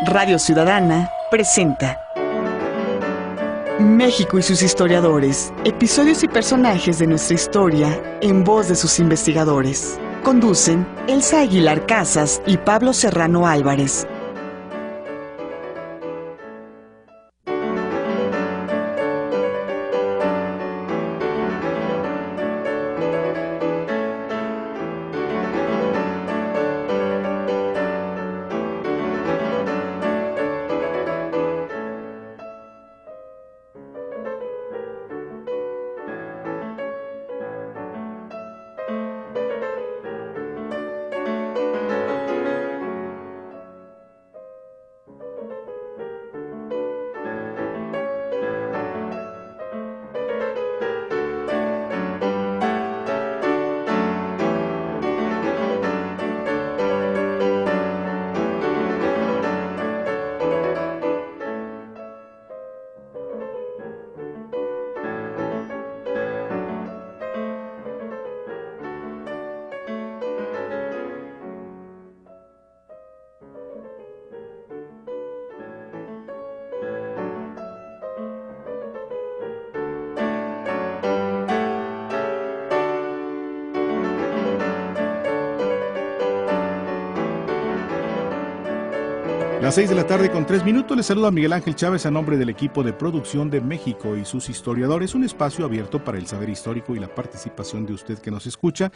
Radio Ciudadana presenta México y sus historiadores, episodios y personajes de nuestra historia en voz de sus investigadores. Conducen Elsa Aguilar Casas y Pablo Serrano Álvarez. Las 6 de la tarde con 3 minutos, les saluda Miguel Ángel Chávez a nombre del equipo de producción de México y sus historiadores, un espacio abierto para el saber histórico y la participación de usted que nos escucha.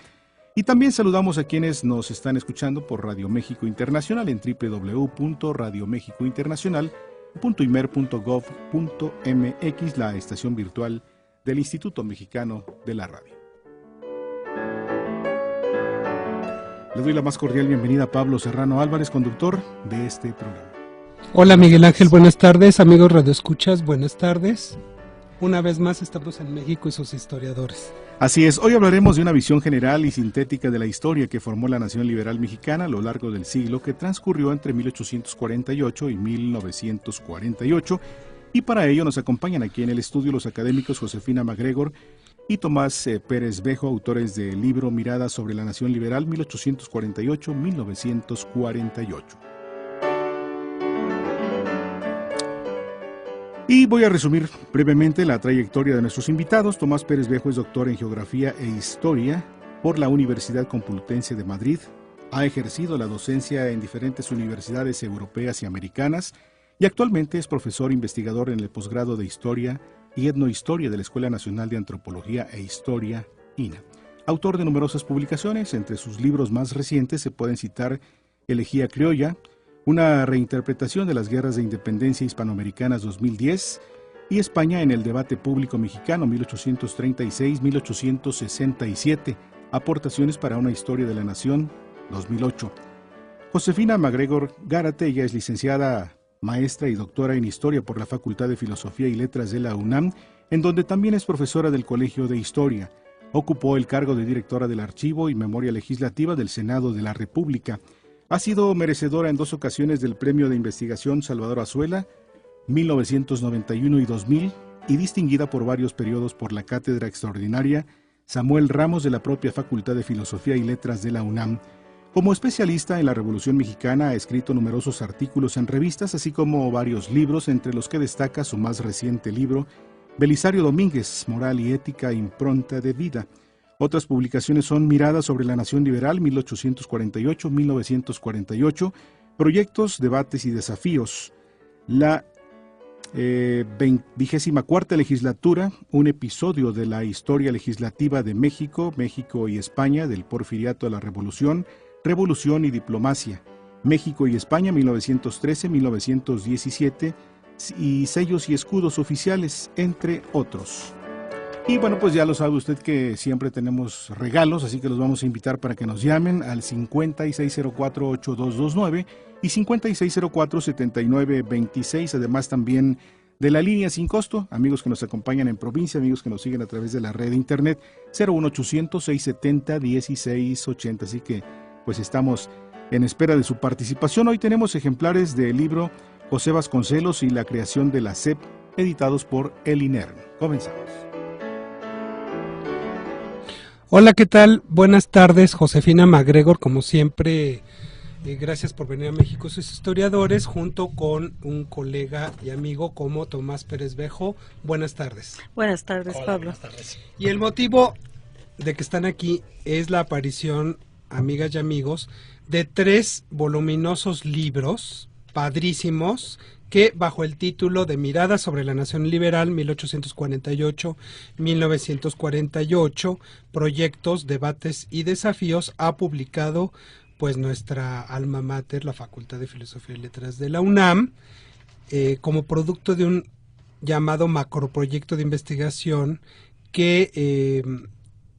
Y también saludamos a quienes nos están escuchando por Radio México Internacional en www.radiomexicointernacional.imer.gov.mx, la estación virtual del Instituto Mexicano de la Radio. Le doy la más cordial bienvenida a Pablo Serrano Álvarez, conductor de este programa. Hola Miguel Ángel, buenas tardes, amigos radioescuchas, buenas tardes. Una vez más estamos en México y sus historiadores. Así es, hoy hablaremos de una visión general y sintética de la historia que formó la nación liberal mexicana a lo largo del siglo que transcurrió entre 1848 y 1948, y para ello nos acompañan aquí en el estudio los académicos Josefina MacGregor y Tomás Pérez Bejo, autores del libro Miradas sobre la Nación Liberal 1848-1948. Y voy a resumir brevemente la trayectoria de nuestros invitados. Tomás Pérez Bejo es doctor en Geografía e Historia por la Universidad Complutense de Madrid. Ha ejercido la docencia en diferentes universidades europeas y americanas y actualmente es profesor investigador en el posgrado de Historia y Etnohistoria de la Escuela Nacional de Antropología e Historia, INA. Autor de numerosas publicaciones, entre sus libros más recientes se pueden citar Elegía Criolla, una reinterpretación de las guerras de independencia hispanoamericanas 2010 y España en el debate público mexicano 1836-1867, aportaciones para una historia de la nación 2008. Josefina MacGregor Gárate, ella es licenciada, maestra y doctora en Historia por la Facultad de Filosofía y Letras de la UNAM, en donde también es profesora del Colegio de Historia. Ocupó el cargo de directora del Archivo y Memoria Legislativa del Senado de la República. Ha sido merecedora en 2 ocasiones del Premio de Investigación Salvador Azuela, 1991 y 2000, y distinguida por varios periodos por la Cátedra Extraordinaria Samuel Ramos de la propia Facultad de Filosofía y Letras de la UNAM. Como especialista en la Revolución Mexicana ha escrito numerosos artículos en revistas, así como varios libros, entre los que destaca su más reciente libro, Belisario Domínguez, Moral y Ética, Impronta de Vida. Otras publicaciones son Miradas sobre la Nación Liberal, 1848-1948, Proyectos, Debates y Desafíos, la 24ª legislatura, un episodio de la historia legislativa de México, México y España, del Porfiriato a la Revolución, Revolución y Diplomacia, México y España 1913-1917 y sellos y escudos oficiales, entre otros. Y bueno, pues ya lo sabe usted que siempre tenemos regalos, así que los vamos a invitar para que nos llamen al 5604-8229 y 5604-7926, además también de la línea sin costo, amigos que nos acompañan en provincia, amigos que nos siguen a través de la red de internet, 01800-670-1680, así que pues estamos en espera de su participación. Hoy tenemos ejemplares del libro José Vasconcelos y la creación de la SEP, editados por el INERM. Comenzamos. Hola, ¿qué tal? Buenas tardes, Josefina MacGregor, como siempre Gracias por venir a México Sus Historiadores, junto con un colega y amigo como Tomás Pérez Bejo. Buenas tardes. Buenas tardes, Hola, Pablo. Buenas tardes. Y el motivo de que están aquí es la aparición, amigas y amigos, de 3 voluminosos libros padrísimos que, bajo el título de Miradas sobre la Nación Liberal 1848-1948, proyectos, debates y desafíos, ha publicado pues nuestra alma mater, la Facultad de Filosofía y Letras de la UNAM, como producto de un llamado macroproyecto de investigación que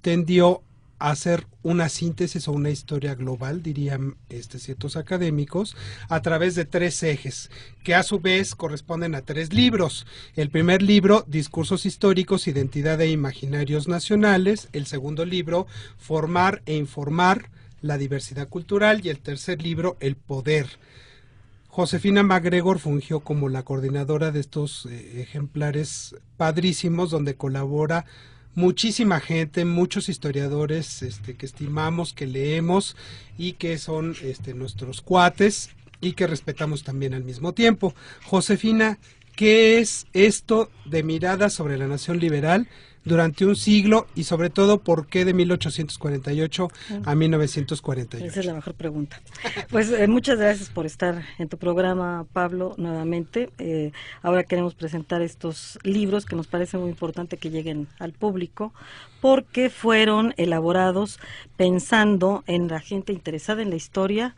tendió a hacer una síntesis o una historia global, dirían ciertos académicos, a través de 3 ejes, que a su vez corresponden a 3 libros. El primer libro, Discursos históricos, identidad e imaginarios nacionales. El segundo libro, Formar e informar la diversidad cultural. Y el tercer libro, El poder. Josefina MacGregor fungió como la coordinadora de estos ejemplares padrísimos, donde colabora muchísima gente, muchos historiadores que estimamos, que leemos y que son nuestros cuates y que respetamos también al mismo tiempo. Josefina, ¿qué es esto de Miradas sobre la Nación Liberal durante un siglo y sobre todo por qué de 1848 a 1948? Esa es la mejor pregunta. Pues muchas gracias por estar en tu programa, Pablo, nuevamente. Ahora queremos presentar estos libros que nos parece muy importante que lleguen al público porque fueron elaborados pensando en la gente interesada en la historia,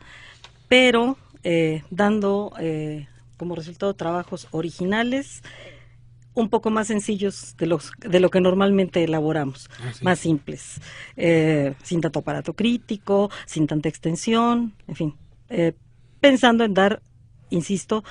pero dando como resultado trabajos originales, un poco más sencillos de lo que normalmente elaboramos, más simples, sin tanto aparato crítico, sin tanta extensión, en fin, pensando en dar, insisto,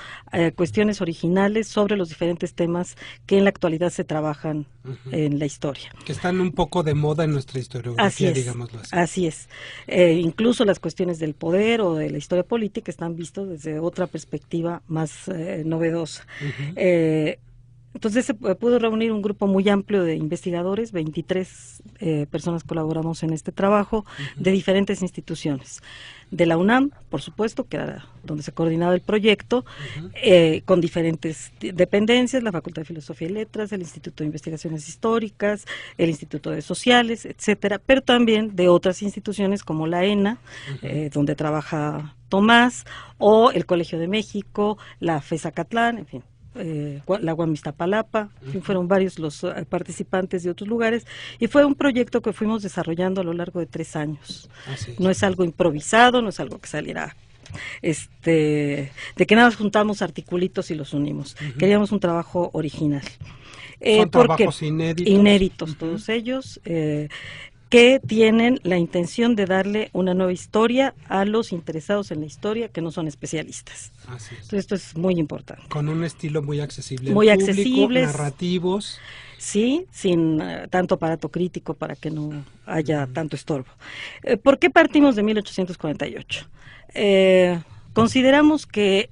cuestiones originales sobre los diferentes temas que en la actualidad se trabajan en la historia. Que están un poco de moda en nuestra historiografía, digámoslo así. Así es. Incluso las cuestiones del poder o de la historia política están vistas desde otra perspectiva más novedosa. Entonces se pudo reunir un grupo muy amplio de investigadores, 23 personas colaboramos en este trabajo, de diferentes instituciones. De la UNAM, por supuesto, que era donde se coordinaba el proyecto, con diferentes dependencias, la Facultad de Filosofía y Letras, el Instituto de Investigaciones Históricas, el Instituto de Sociales, etcétera, pero también de otras instituciones como la ENA, donde trabaja Tomás, o el Colegio de México, la FES Acatlán, en fin. La UAM Iztapalapa, fueron varios los participantes de otros lugares, y fue un proyecto que fuimos desarrollando a lo largo de 3 años. No es algo improvisado, no es algo que saliera de que nada más juntamos articulitos y los unimos. Queríamos un trabajo original. Son trabajos inéditos todos ellos, que tienen la intención de darle una nueva historia a los interesados en la historia que no son especialistas. Así es. Entonces esto es muy importante. Con un estilo muy accesible. Muy al público, accesibles. Narrativos. Sí, sin tanto aparato crítico para que no haya tanto estorbo. ¿Por qué partimos de 1848? Consideramos que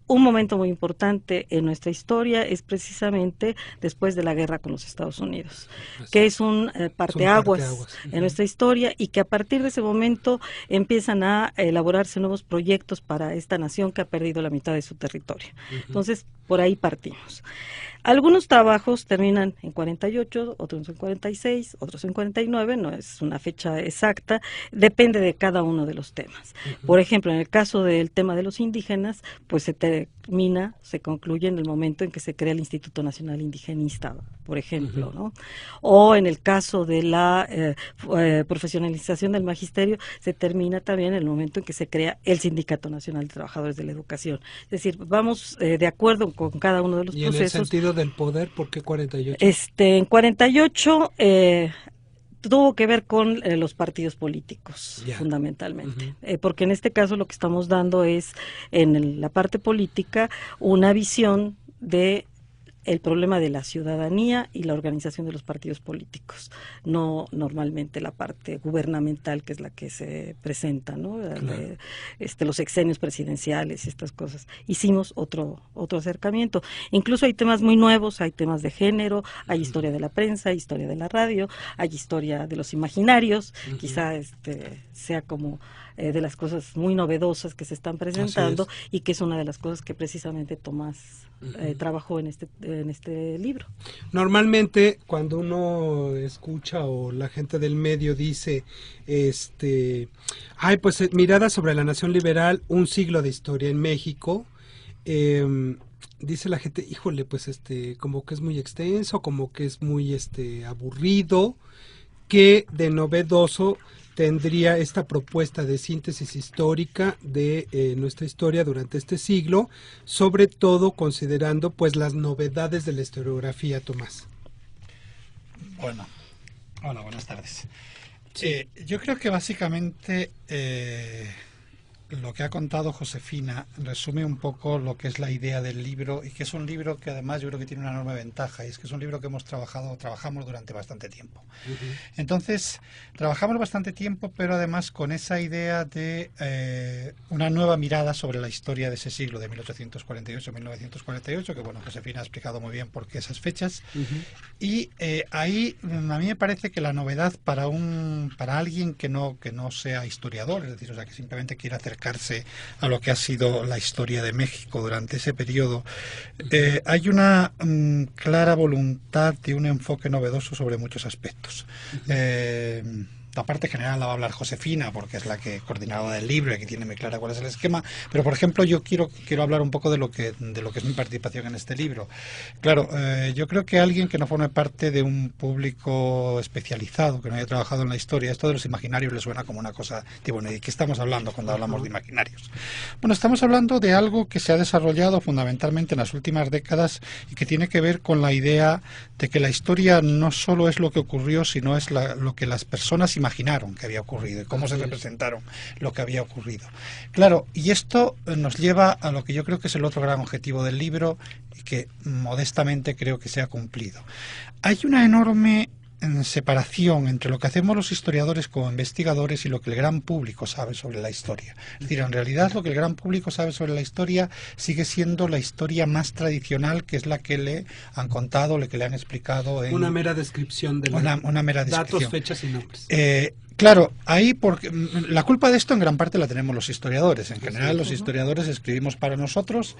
un momento muy importante en nuestra historia es precisamente después de la guerra con los Estados Unidos, que es un parteaguas en nuestra historia, y que a partir de ese momento empiezan a elaborarse nuevos proyectos para esta nación que ha perdido la mitad de su territorio. Entonces, por ahí partimos. Algunos trabajos terminan en 48, otros en 46, otros en 49, no es una fecha exacta, depende de cada uno de los temas. Por ejemplo, en el caso del tema de los indígenas, pues se concluye en el momento en que se crea el Instituto Nacional Indigenista, por ejemplo, ¿no? O en el caso de la profesionalización del magisterio, se termina también en el momento en que se crea el Sindicato Nacional de Trabajadores de la Educación. Es decir, vamos de acuerdo con cada uno de los procesos. En el sentido del poder, ¿por qué 48? En 48 tuvo que ver con los partidos políticos, fundamentalmente, porque en este caso lo que estamos dando es, en la parte política, una visión de el problema de la ciudadanía y la organización de los partidos políticos, no normalmente la parte gubernamental, que es la que se presenta, ¿no? Claro. Los sexenios presidenciales y estas cosas. Hicimos otro acercamiento. Incluso hay temas muy nuevos, hay temas de género, hay historia de la prensa, hay historia de la radio, hay historia de los imaginarios, quizá sea como de las cosas muy novedosas que se están presentando y que es una de las cosas que precisamente Tomás trabajó en este libro. Normalmente cuando uno escucha o la gente del medio dice mirada sobre la nación liberal, un siglo de historia en México, dice la gente, híjole, pues como que es muy extenso, como que es muy aburrido, que de novedoso tendría esta propuesta de síntesis histórica de nuestra historia durante este siglo, sobre todo considerando pues las novedades de la historiografía, Tomás. Bueno, hola, buenas tardes. Sí. Yo creo que básicamente lo que ha contado Josefina resume un poco lo que es la idea del libro, y que es un libro que además yo creo que tiene una enorme ventaja, y es que es un libro que trabajamos durante bastante tiempo. Entonces, trabajamos bastante tiempo, pero además con esa idea de una nueva mirada sobre la historia de ese siglo, de 1848-1948, que bueno, Josefina ha explicado muy bien por qué esas fechas, y ahí a mí me parece que la novedad para alguien que no sea historiador, es decir, o sea, que simplemente quiera acercarse a lo que ha sido la historia de México durante ese periodo, hay una clara voluntad de un enfoque novedoso sobre muchos aspectos. La parte general la va a hablar Josefina, porque es la que coordinadora del libro y que tiene muy clara cuál es el esquema, pero por ejemplo yo quiero hablar un poco de lo que es mi participación en este libro. Claro, yo creo que alguien que no forme parte de un público especializado, que no haya trabajado en la historia, esto de los imaginarios le suena como una cosa, bueno, ¿de qué estamos hablando cuando hablamos de imaginarios? Bueno, estamos hablando de algo que se ha desarrollado fundamentalmente en las últimas décadas y que tiene que ver con la idea de que la historia no solo es lo que ocurrió, sino es lo que las personas imaginaron que había ocurrido y cómo se representaron lo que había ocurrido. Claro, y esto nos lleva a lo que yo creo que es el otro gran objetivo del libro y que modestamente creo que se ha cumplido. Hay una enorme separación entre lo que hacemos los historiadores como investigadores y lo que el gran público sabe sobre la historia. Es decir, en realidad lo que el gran público sabe sobre la historia sigue siendo la historia más tradicional, que es la que le han contado, la que le han explicado. Una mera descripción de una mera descripción. Datos, fechas y nombres. Claro, ahí porque la culpa de esto en gran parte la tenemos los historiadores. En general, los historiadores escribimos para nosotros,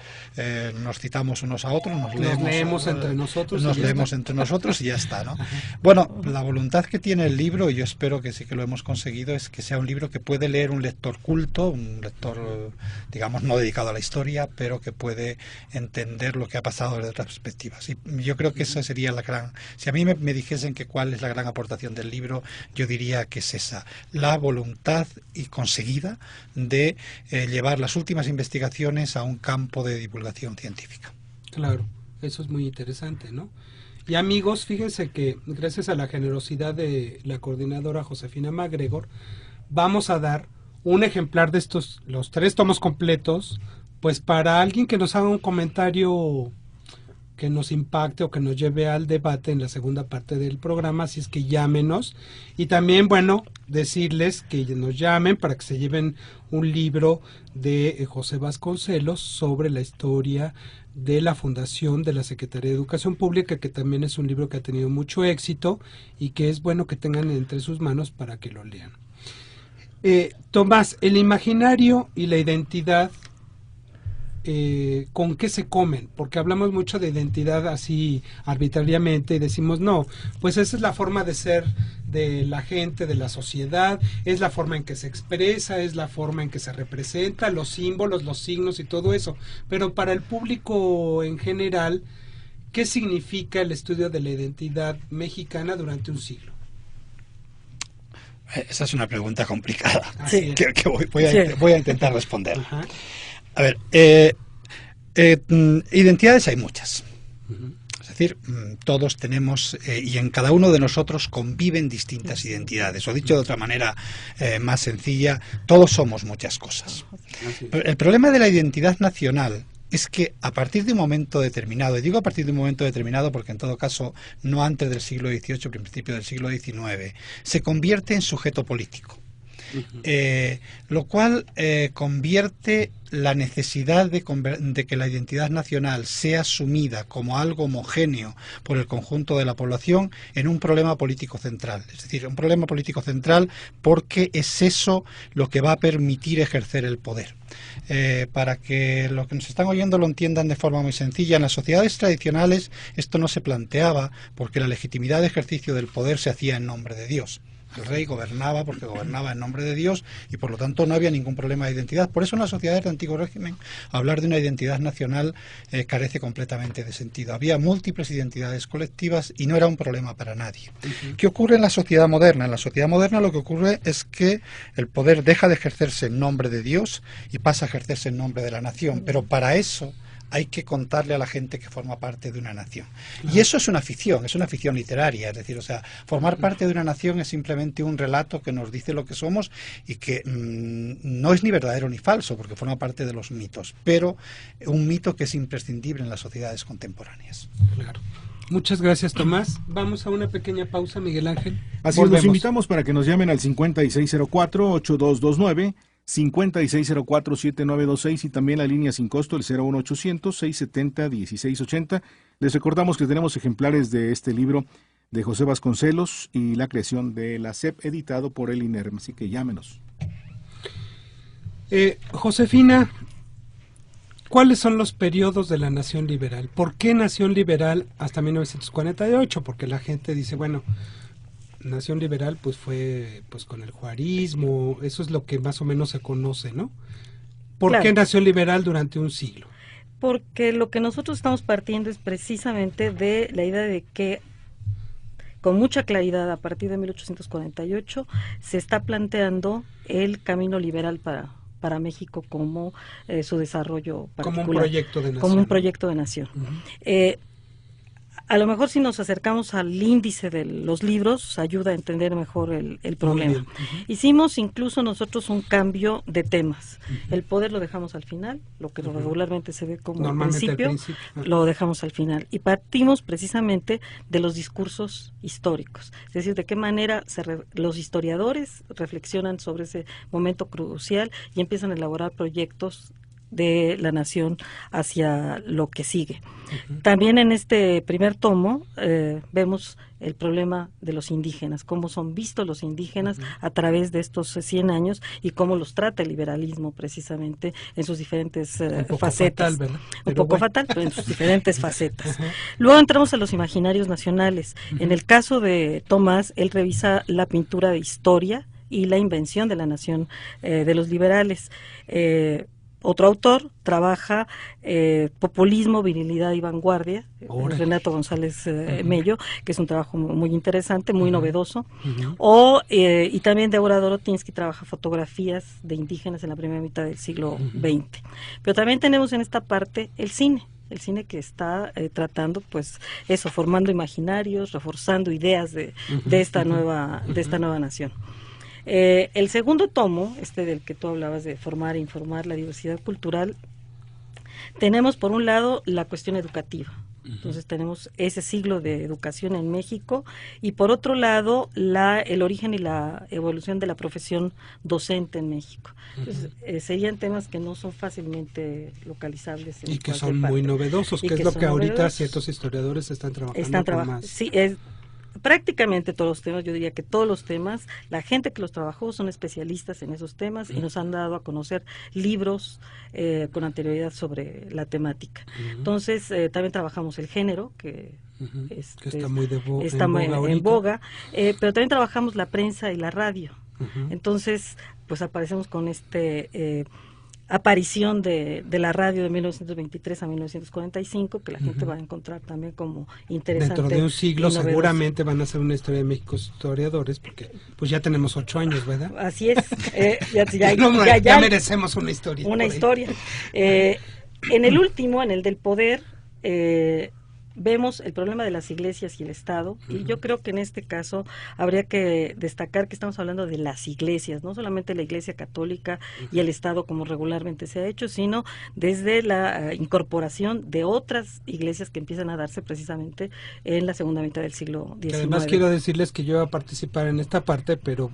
nos citamos unos a otros, nos leemos entre nosotros y ya está, ¿no? Bueno, la voluntad que tiene el libro, y yo espero que sí que lo hemos conseguido, es que sea un libro que puede leer un lector culto, un lector, digamos, no dedicado a la historia, pero que puede entender lo que ha pasado desde otras perspectivas. Y yo creo que esa sería la gran... Si a mí me dijesen que cuál es la gran aportación del libro, yo diría que es esa, la voluntad y conseguida de llevar las últimas investigaciones a un campo de divulgación científica. Claro, eso es muy interesante, ¿no? Y amigos, fíjense que gracias a la generosidad de la coordinadora Josefina MacGregor, vamos a dar un ejemplar de los 3 tomos completos, pues para alguien que nos haga un comentario que nos impacte o que nos lleve al debate en la segunda parte del programa, así es que llámenos. Y también, bueno, decirles que nos llamen para que se lleven un libro de José Vasconcelos sobre la historia de la fundación de la Secretaría de Educación Pública, que también es un libro que ha tenido mucho éxito y que es bueno que tengan entre sus manos para que lo lean. Tomás, el imaginario y la identidad, ¿con qué se comen? Porque hablamos mucho de identidad así arbitrariamente y decimos no, pues esa es la forma de ser de la gente, de la sociedad, es la forma en que se expresa, es la forma en que se representa, los símbolos, los signos y todo eso, pero para el público en general, ¿qué significa el estudio de la identidad mexicana durante un siglo? Esa es una pregunta complicada, sí. que voy a intentar responder. Ajá. A ver, identidades hay muchas. Es decir, todos tenemos, y en cada uno de nosotros conviven distintas identidades. O dicho de otra manera más sencilla, todos somos muchas cosas. El problema de la identidad nacional es que a partir de un momento determinado, y digo a partir de un momento determinado porque en todo caso no antes del siglo XVIII, principio del siglo XIX, se convierte en sujeto político. Lo cual convierte la necesidad de que la identidad nacional sea asumida como algo homogéneo por el conjunto de la población en un problema político central. Es decir, un problema político central porque es eso lo que va a permitir ejercer el poder. Para que los que nos están oyendo lo entiendan de forma muy sencilla, en las sociedades tradicionales esto no se planteaba porque la legitimidad de ejercicio del poder se hacía en nombre de Dios. El rey gobernaba porque gobernaba en nombre de Dios y por lo tanto no había ningún problema de identidad. Por eso en las sociedades de antiguo régimen hablar de una identidad nacional carece completamente de sentido. Había múltiples identidades colectivas y no era un problema para nadie. ¿Qué ocurre en la sociedad moderna? En la sociedad moderna lo que ocurre es que el poder deja de ejercerse en nombre de Dios y pasa a ejercerse en nombre de la nación. Pero para eso hay que contarle a la gente que forma parte de una nación. Y eso es una ficción literaria, es decir, o sea, formar parte de una nación es simplemente un relato que nos dice lo que somos y que no es ni verdadero ni falso, porque forma parte de los mitos, pero un mito que es imprescindible en las sociedades contemporáneas. Claro. Muchas gracias, Tomás. Vamos a una pequeña pausa, Miguel Ángel. Así es, los invitamos para que nos llamen al 5604-8229, 5604-7926 y también la línea sin costo, el 01800-670-1680. Les recordamos que tenemos ejemplares de este libro de José Vasconcelos y la creación de la SEP, editado por el INERM, así que llámenos. Josefina, ¿cuáles son los periodos de la nación liberal? ¿Por qué nación liberal hasta 1948? Porque la gente dice, bueno, nación liberal pues fue pues con el juarismo, eso es lo que más o menos se conoce, ¿no? ¿Por qué nación liberal durante un siglo? Porque lo que nosotros estamos partiendo es precisamente de la idea de que con mucha claridad a partir de 1848 se está planteando el camino liberal para México como su desarrollo particular. Como un proyecto de nación. Como un proyecto de nación. A lo mejor si nos acercamos al índice de los libros, ayuda a entender mejor el problema. Hicimos incluso nosotros un cambio de temas. El poder lo dejamos al final, lo que regularmente se ve como al principio, lo dejamos al final. Y partimos precisamente de los discursos históricos. Es decir, de qué manera los historiadores reflexionan sobre ese momento crucial y empiezan a elaborar proyectos de la nación hacia lo que sigue. También en este primer tomo vemos el problema de los indígenas, cómo son vistos los indígenas a través de estos 100 años y cómo los trata el liberalismo precisamente en sus diferentes facetas. Fatal, un poco fatal, pero en sus diferentes facetas. Luego entramos a los imaginarios nacionales. En el caso de Tomás, él revisa la pintura de historia y la invención de la nación de los liberales. Otro autor trabaja populismo, virilidad y vanguardia, Renato González Mello, que es un trabajo muy interesante, muy novedoso. Y también Débora Dorotinsky trabaja fotografías de indígenas en la primera mitad del siglo XX. Pero también tenemos en esta parte el cine que está tratando, pues, eso, formando imaginarios, reforzando ideas de esta nueva nación. El segundo tomo, del que tú hablabas de formar e informar la diversidad cultural, tenemos por un lado la cuestión educativa. Entonces tenemos ese siglo de educación en México y por otro lado el origen y la evolución de la profesión docente en México. Entonces, serían temas que no son fácilmente localizables y que son muy novedosos, que es lo que ahorita ciertos historiadores están trabajando más. Sí, prácticamente todos los temas, yo diría que todos los temas, la gente que los trabajó son especialistas en esos temas y nos han dado a conocer libros con anterioridad sobre la temática. Entonces, también trabajamos el género, que está muy en boga, pero también trabajamos la prensa y la radio. Entonces, pues aparecemos con aparición de la radio de 1923 a 1945, que la gente va a encontrar también como interesante. Dentro de un siglo seguramente van a ser una historia de México historiadores, porque pues ya tenemos 8 años, ¿verdad? Así es. Ya merecemos una historia. Una historia. En el último, en el del poder, vemos el problema de las iglesias y el Estado, y yo creo que en este caso habría que destacar que estamos hablando de las iglesias, no solamente la Iglesia Católica y el Estado como regularmente se ha hecho, sino desde la incorporación de otras iglesias que empiezan a darse precisamente en la segunda mitad del siglo XIX. Además quiero decirles que yo iba a participar en esta parte, pero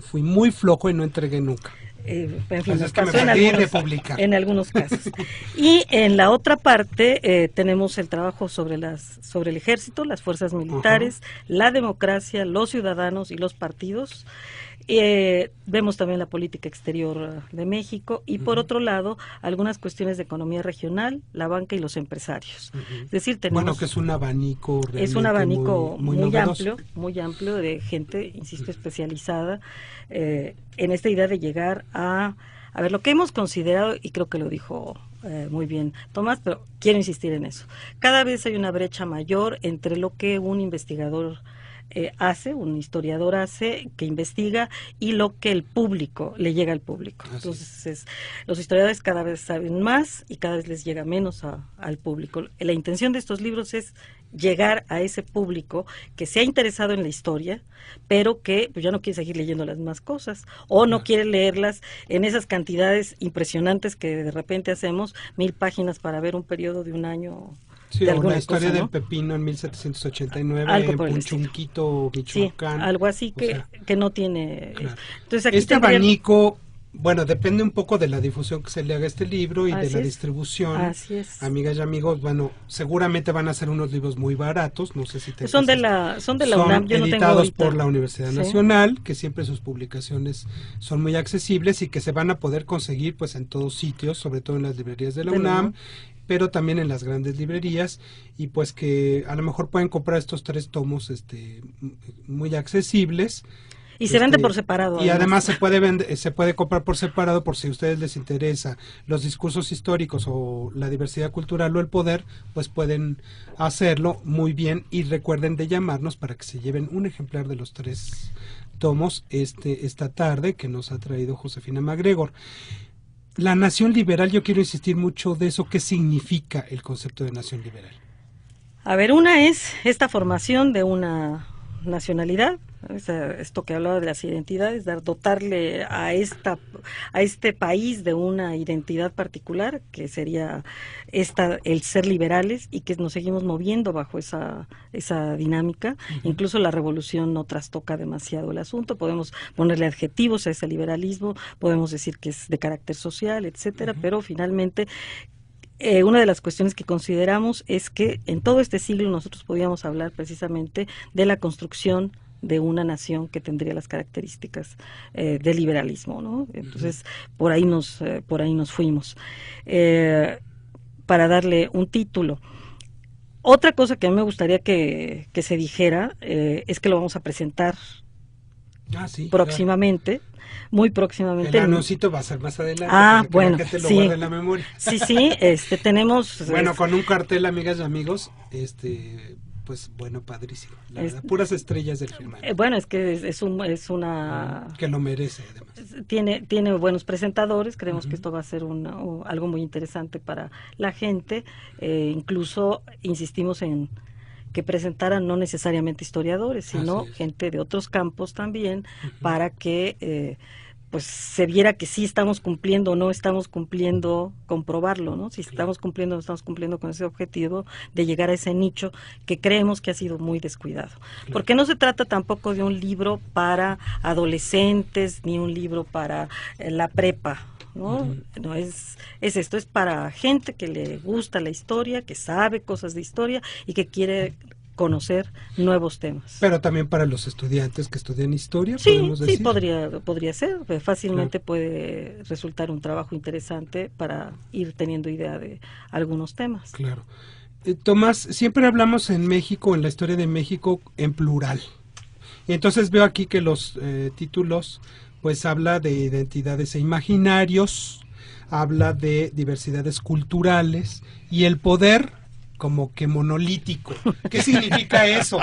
fui muy flojo y no entregué nunca. En fin, es que me perdí de publicar. En algunos casos. Y en la otra parte tenemos el trabajo sobre el ejército, las fuerzas militares, la democracia, los ciudadanos y los partidos. Vemos también la política exterior de México y por otro lado algunas cuestiones de economía regional, la banca y los empresarios. Es decir, tenemos que es un abanico muy amplio de gente, insisto, especializada en esta idea de llegar a ver lo que hemos considerado, y creo que lo dijo muy bien Tomás, pero quiero insistir en eso. Cada vez hay una brecha mayor entre lo que un investigador un historiador hace, que investiga, y lo que el público, le llega al público. Entonces, los historiadores cada vez saben más y cada vez les llega menos al público. La intención de estos libros es llegar a ese público que se ha interesado en la historia, pero que pues, ya no quiere seguir leyendo las mismas cosas, o no quiere leerlas en esas cantidades impresionantes que de repente hacemos, 1000 páginas para ver un periodo de un año. Sí, o la historia del pepino en 1789 en Punchunquito, Michoacán. Sí, algo así que no tiene... Claro. Entonces, aquí abanico, bueno, depende un poco de la difusión que se le haga a este libro y Así de la es. distribución. Así es. Amigas y amigos, bueno, seguramente van a ser unos libros muy baratos, no sé si te son de la UNAM, yo no tengo editados ahorita. por la Universidad Nacional, que siempre sus publicaciones son muy accesibles y que se van a poder conseguir pues en todos sitios, sobre todo en las librerías de la UNAM, pero también en las grandes librerías, y pues que a lo mejor pueden comprar estos 3 tomos muy accesibles. Y se vende por separado. Y además se puede comprar por separado por si a ustedes les interesa los discursos históricos o la diversidad cultural o el poder, pues pueden hacerlo muy bien, y recuerden de llamarnos para que se lleven un ejemplar de los 3 tomos esta tarde que nos ha traído Josefina MacGregor. La nación liberal, yo quiero insistir mucho de eso. ¿Qué significa el concepto de nación liberal? A ver, una es esta formación de una nacionalidad, esto que hablaba de las identidades, dotarle a este país de una identidad particular, que sería el ser liberales, y que nos seguimos moviendo bajo esa dinámica. Incluso la revolución no trastoca demasiado el asunto, podemos ponerle adjetivos a ese liberalismo, podemos decir que es de carácter social, etcétera, pero finalmente una de las cuestiones que consideramos es que en todo este siglo nosotros podíamos hablar precisamente de la construcción de una nación que tendría las características del liberalismo, ¿no? Entonces por ahí nos fuimos para darle un título. Otra cosa que a mí me gustaría que se dijera es que lo vamos a presentar próximamente. Claro. Muy próximamente. El anuncito va a ser más adelante. Bueno, que lo guarde en la memoria. Sí, tenemos... Bueno, con un cartel, amigas y amigos, pues bueno, padrísimo. La verdad, puras estrellas del firmamento. Bueno, es que es una... Que lo merece, además. Tiene buenos presentadores, creemos que esto va a ser algo muy interesante para la gente. Incluso insistimos en que presentaran no necesariamente historiadores, sino gente de otros campos también, para que pues se viera que sí estamos cumpliendo o no estamos cumpliendo, comprobarlo, ¿no? Si estamos cumpliendo o no estamos cumpliendo con ese objetivo de llegar a ese nicho que creemos que ha sido muy descuidado. Porque no se trata tampoco de un libro para adolescentes, ni un libro para la prepa, ¿no? No es esto, es para gente que le gusta la historia, que sabe cosas de historia y que quiere conocer nuevos temas. Pero también para los estudiantes que estudian historia, sí, podemos decir. Sí, podría ser. Fácilmente puede resultar un trabajo interesante para ir teniendo idea de algunos temas. Claro. Tomás, siempre hablamos en México, en la historia de México, en plural. Y entonces veo aquí que los títulos pues habla de identidades e imaginarios, habla de diversidades culturales y el poder como que monolítico. ¿Qué significa eso?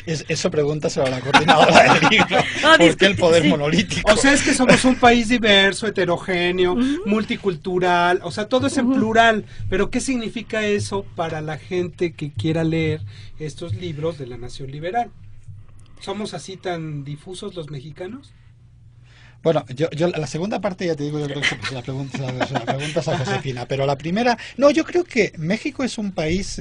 Eso pregúntaselo a la coordinadora del libro. No, ¿Por qué el poder sí. monolítico? O sea, es que somos un país diverso, heterogéneo, multicultural, o sea, todo es en plural, pero ¿qué significa eso para la gente que quiera leer estos libros de la Nación Liberal? ¿Somos así tan difusos los mexicanos? Bueno, yo la segunda parte ya te digo, yo creo que se la preguntas a Josefina, pero la primera, no, yo creo que México es un país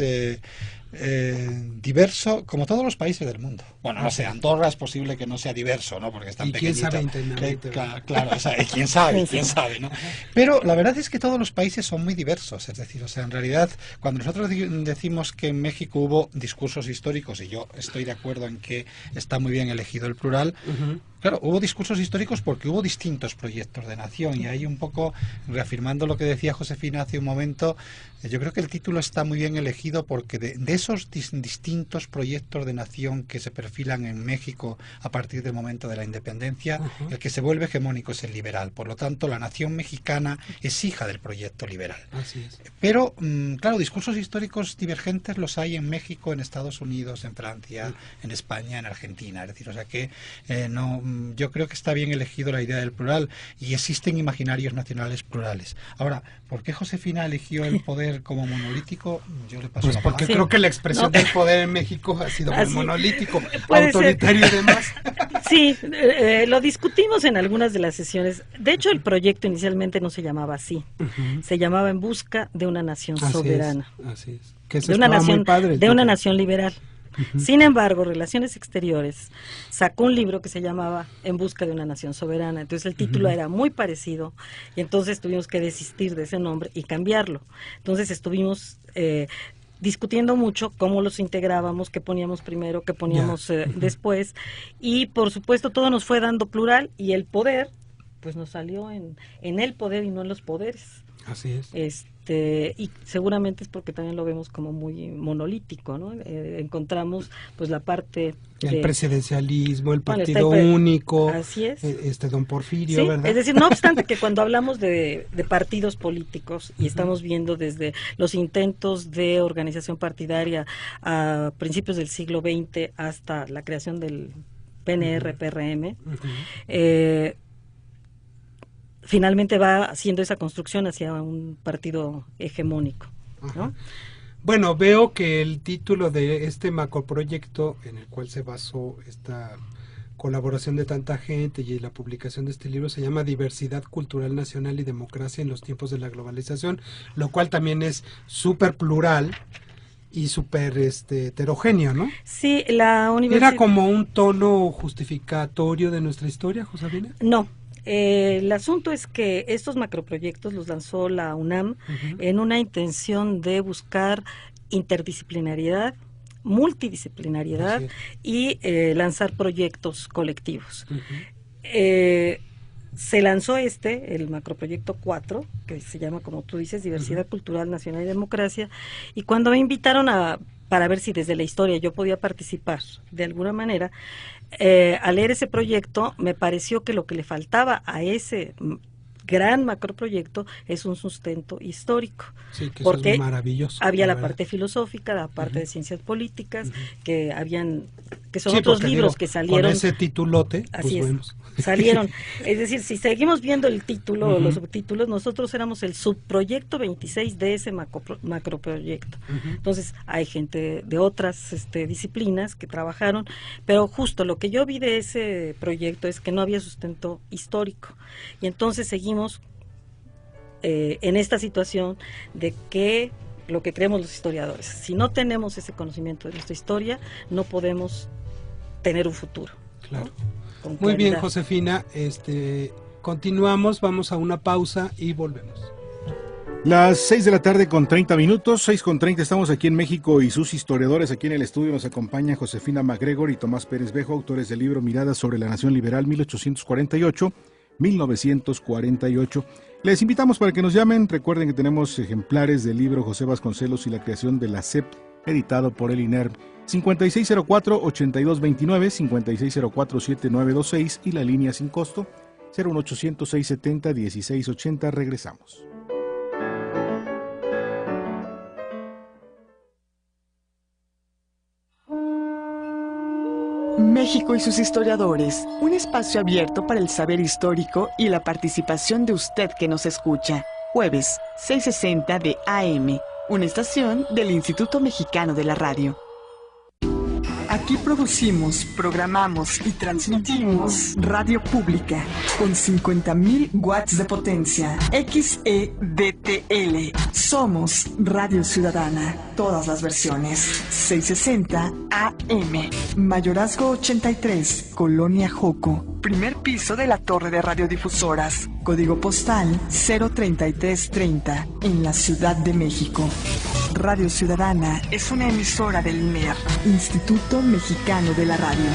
diverso como todos los países del mundo. Bueno, no sé, Andorra es posible que no sea diverso, ¿no? Porque es tan Y quién pequeñito. sabe internamente, Claro, o sea, quién sabe, ¿no? Pero la verdad es que todos los países son muy diversos, es decir, o sea, en realidad, cuando nosotros decimos que en México hubo discursos históricos, y yo estoy de acuerdo en que está muy bien elegido el plural, claro, hubo discursos históricos porque hubo distintos proyectos de nación, y ahí un poco, reafirmando lo que decía Josefina hace un momento, yo creo que el título está muy bien elegido porque de esos distintos proyectos de nación que se perfilan en México a partir del momento de la independencia, el que se vuelve hegemónico es el liberal. Por lo tanto, la nación mexicana es hija del proyecto liberal. Así es. Pero, claro, discursos históricos divergentes los hay en México, en Estados Unidos, en Francia, en España, en Argentina. Es decir, o sea que yo creo que está bien elegido la idea del plural y existen imaginarios nacionales plurales. Ahora, ¿por qué Josefina eligió el poder como monolítico? Yo le paso Pues la porque palabra. creo que la expresión del poder en México ha sido muy Así, monolítico, puede autoritario y demás. Sí, lo discutimos en algunas de las sesiones. De hecho, el proyecto inicialmente no se llamaba así. Se llamaba En busca de una nación soberana. Así es. Que eso De una estaba muy nación, padre, de una porque- nación liberal. Sin embargo, Relaciones Exteriores sacó un libro que se llamaba En busca de una nación soberana. Entonces el título era muy parecido y entonces tuvimos que desistir de ese nombre y cambiarlo. Entonces estuvimos discutiendo mucho cómo los integrábamos, qué poníamos primero, qué poníamos después, y por supuesto todo nos fue dando plural y el poder pues nos salió en el poder y no en los poderes. Así es. Y seguramente es porque también lo vemos como muy monolítico, ¿no? Encontramos pues la parte El presidencialismo, el Bueno, partido está único, así es. Don Porfirio, Sí, ¿verdad? es decir, no obstante que cuando hablamos de partidos políticos y estamos viendo desde los intentos de organización partidaria a principios del siglo XX hasta la creación del PNR-PRM, finalmente va haciendo esa construcción hacia un partido hegemónico, ¿no? Bueno, veo que el título de este macroproyecto en el cual se basó esta colaboración de tanta gente y la publicación de este libro se llama Diversidad Cultural Nacional y Democracia en los tiempos de la globalización, lo cual también es súper plural y súper heterogéneo, ¿no? Sí, la universidad... ¿Era como un tono justificatorio de nuestra historia, Josefina? No. El asunto es que estos macroproyectos los lanzó la UNAM en una intención de buscar interdisciplinariedad, multidisciplinariedad y lanzar proyectos colectivos. Se lanzó el macroproyecto 4, que se llama, como tú dices, Diversidad Cultural, Nacional y Democracia, y cuando me invitaron para ver si desde la historia yo podía participar de alguna manera, al leer ese proyecto me pareció que lo que le faltaba a ese gran macroproyecto es un sustento histórico. Sí, que porque eso es maravilloso. había la parte filosófica, la parte de ciencias políticas, que son Sí, otros porque, libros que salieron. Con ese titulote, Así pues es, bueno. salieron. Es decir, si seguimos viendo el título o los subtítulos, nosotros éramos el subproyecto 26 de ese macroproyecto. Entonces, hay gente de otras disciplinas que trabajaron, pero justo lo que yo vi de ese proyecto es que no había sustento histórico. Y entonces seguimos en esta situación de que lo que creemos los historiadores, si no tenemos ese conocimiento de nuestra historia, no podemos tener un futuro. Claro. ¿No? Muy bien, Josefina, continuamos, vamos a una pausa y volvemos. Las 6 de la tarde con 30 minutos, 6:30, estamos aquí en México y sus historiadores. Aquí en el estudio nos acompañan Josefina MacGregor y Tomás Pérez Bejo, autores del libro Miradas sobre la Nación Liberal 1848-1948. Les invitamos para que nos llamen. Recuerden que tenemos ejemplares del libro José Vasconcelos y la creación de la SEP, editado por el INERM. 5604-8229, 5604-7926 y la línea sin costo 01800-670-1680. Regresamos. México y sus historiadores, un espacio abierto para el saber histórico y la participación de usted que nos escucha. Jueves, 6:60 de AM, una estación del Instituto Mexicano de la Radio. Aquí producimos, programamos y transmitimos radio pública con 50,000 watts de potencia. XEDTL. Somos Radio Ciudadana. Todas las versiones. 660 AM. Mayorazgo 83, Colonia Joco. Primer piso de la torre de radiodifusoras. Código postal 03330 en la Ciudad de México. Radio Ciudadana es una emisora del INER, Instituto Mexicano de la Radio.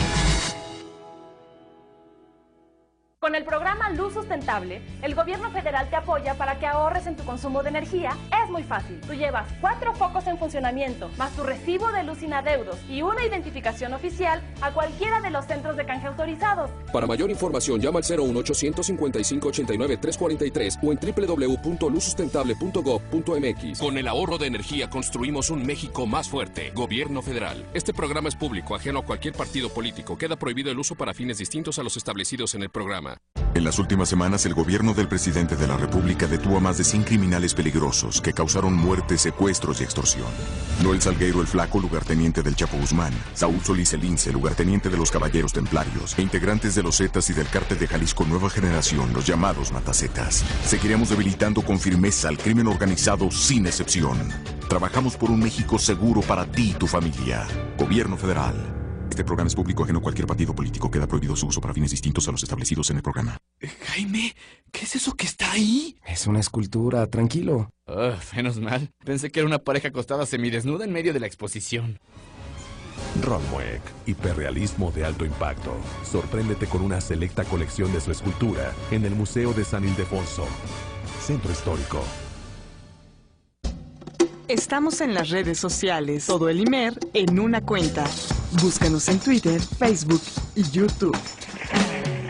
Con el programa Luz Sustentable, el gobierno federal te apoya para que ahorres en tu consumo de energía. Es muy fácil. Tú llevas 4 focos en funcionamiento, más tu recibo de luz sin adeudos y una identificación oficial a cualquiera de los centros de canje autorizados. Para mayor información, llama al 01855-89-343 o en www.luzsustentable.gov.mx. Con el ahorro de energía construimos un México más fuerte. Gobierno federal. Este programa es público, ajeno a cualquier partido político. Queda prohibido el uso para fines distintos a los establecidos en el programa. En las últimas semanas, el gobierno del presidente de la República detuvo a más de 100 criminales peligrosos que causaron muertes, secuestros y extorsión. Noel Salgueiro el Flaco, lugarteniente del Chapo Guzmán, Saúl Solís el Lince, lugarteniente de los Caballeros Templarios, e integrantes de los Zetas y del Cártel de Jalisco Nueva Generación, los llamados Matazetas. Seguiremos debilitando con firmeza al crimen organizado sin excepción. Trabajamos por un México seguro para ti y tu familia. Gobierno Federal. Este programa es público, ajeno a cualquier partido político. Queda prohibido su uso para fines distintos a los establecidos en el programa. Jaime, ¿qué es eso que está ahí? Es una escultura, tranquilo. Menos mal. Pensé que era una pareja acostada semidesnuda en medio de la exposición. Ron Mueck, hiperrealismo de alto impacto. Sorpréndete con una selecta colección de su escultura en el Museo de San Ildefonso, Centro Histórico. Estamos en las redes sociales, todo el IMER en una cuenta. Búscanos en Twitter, Facebook y YouTube.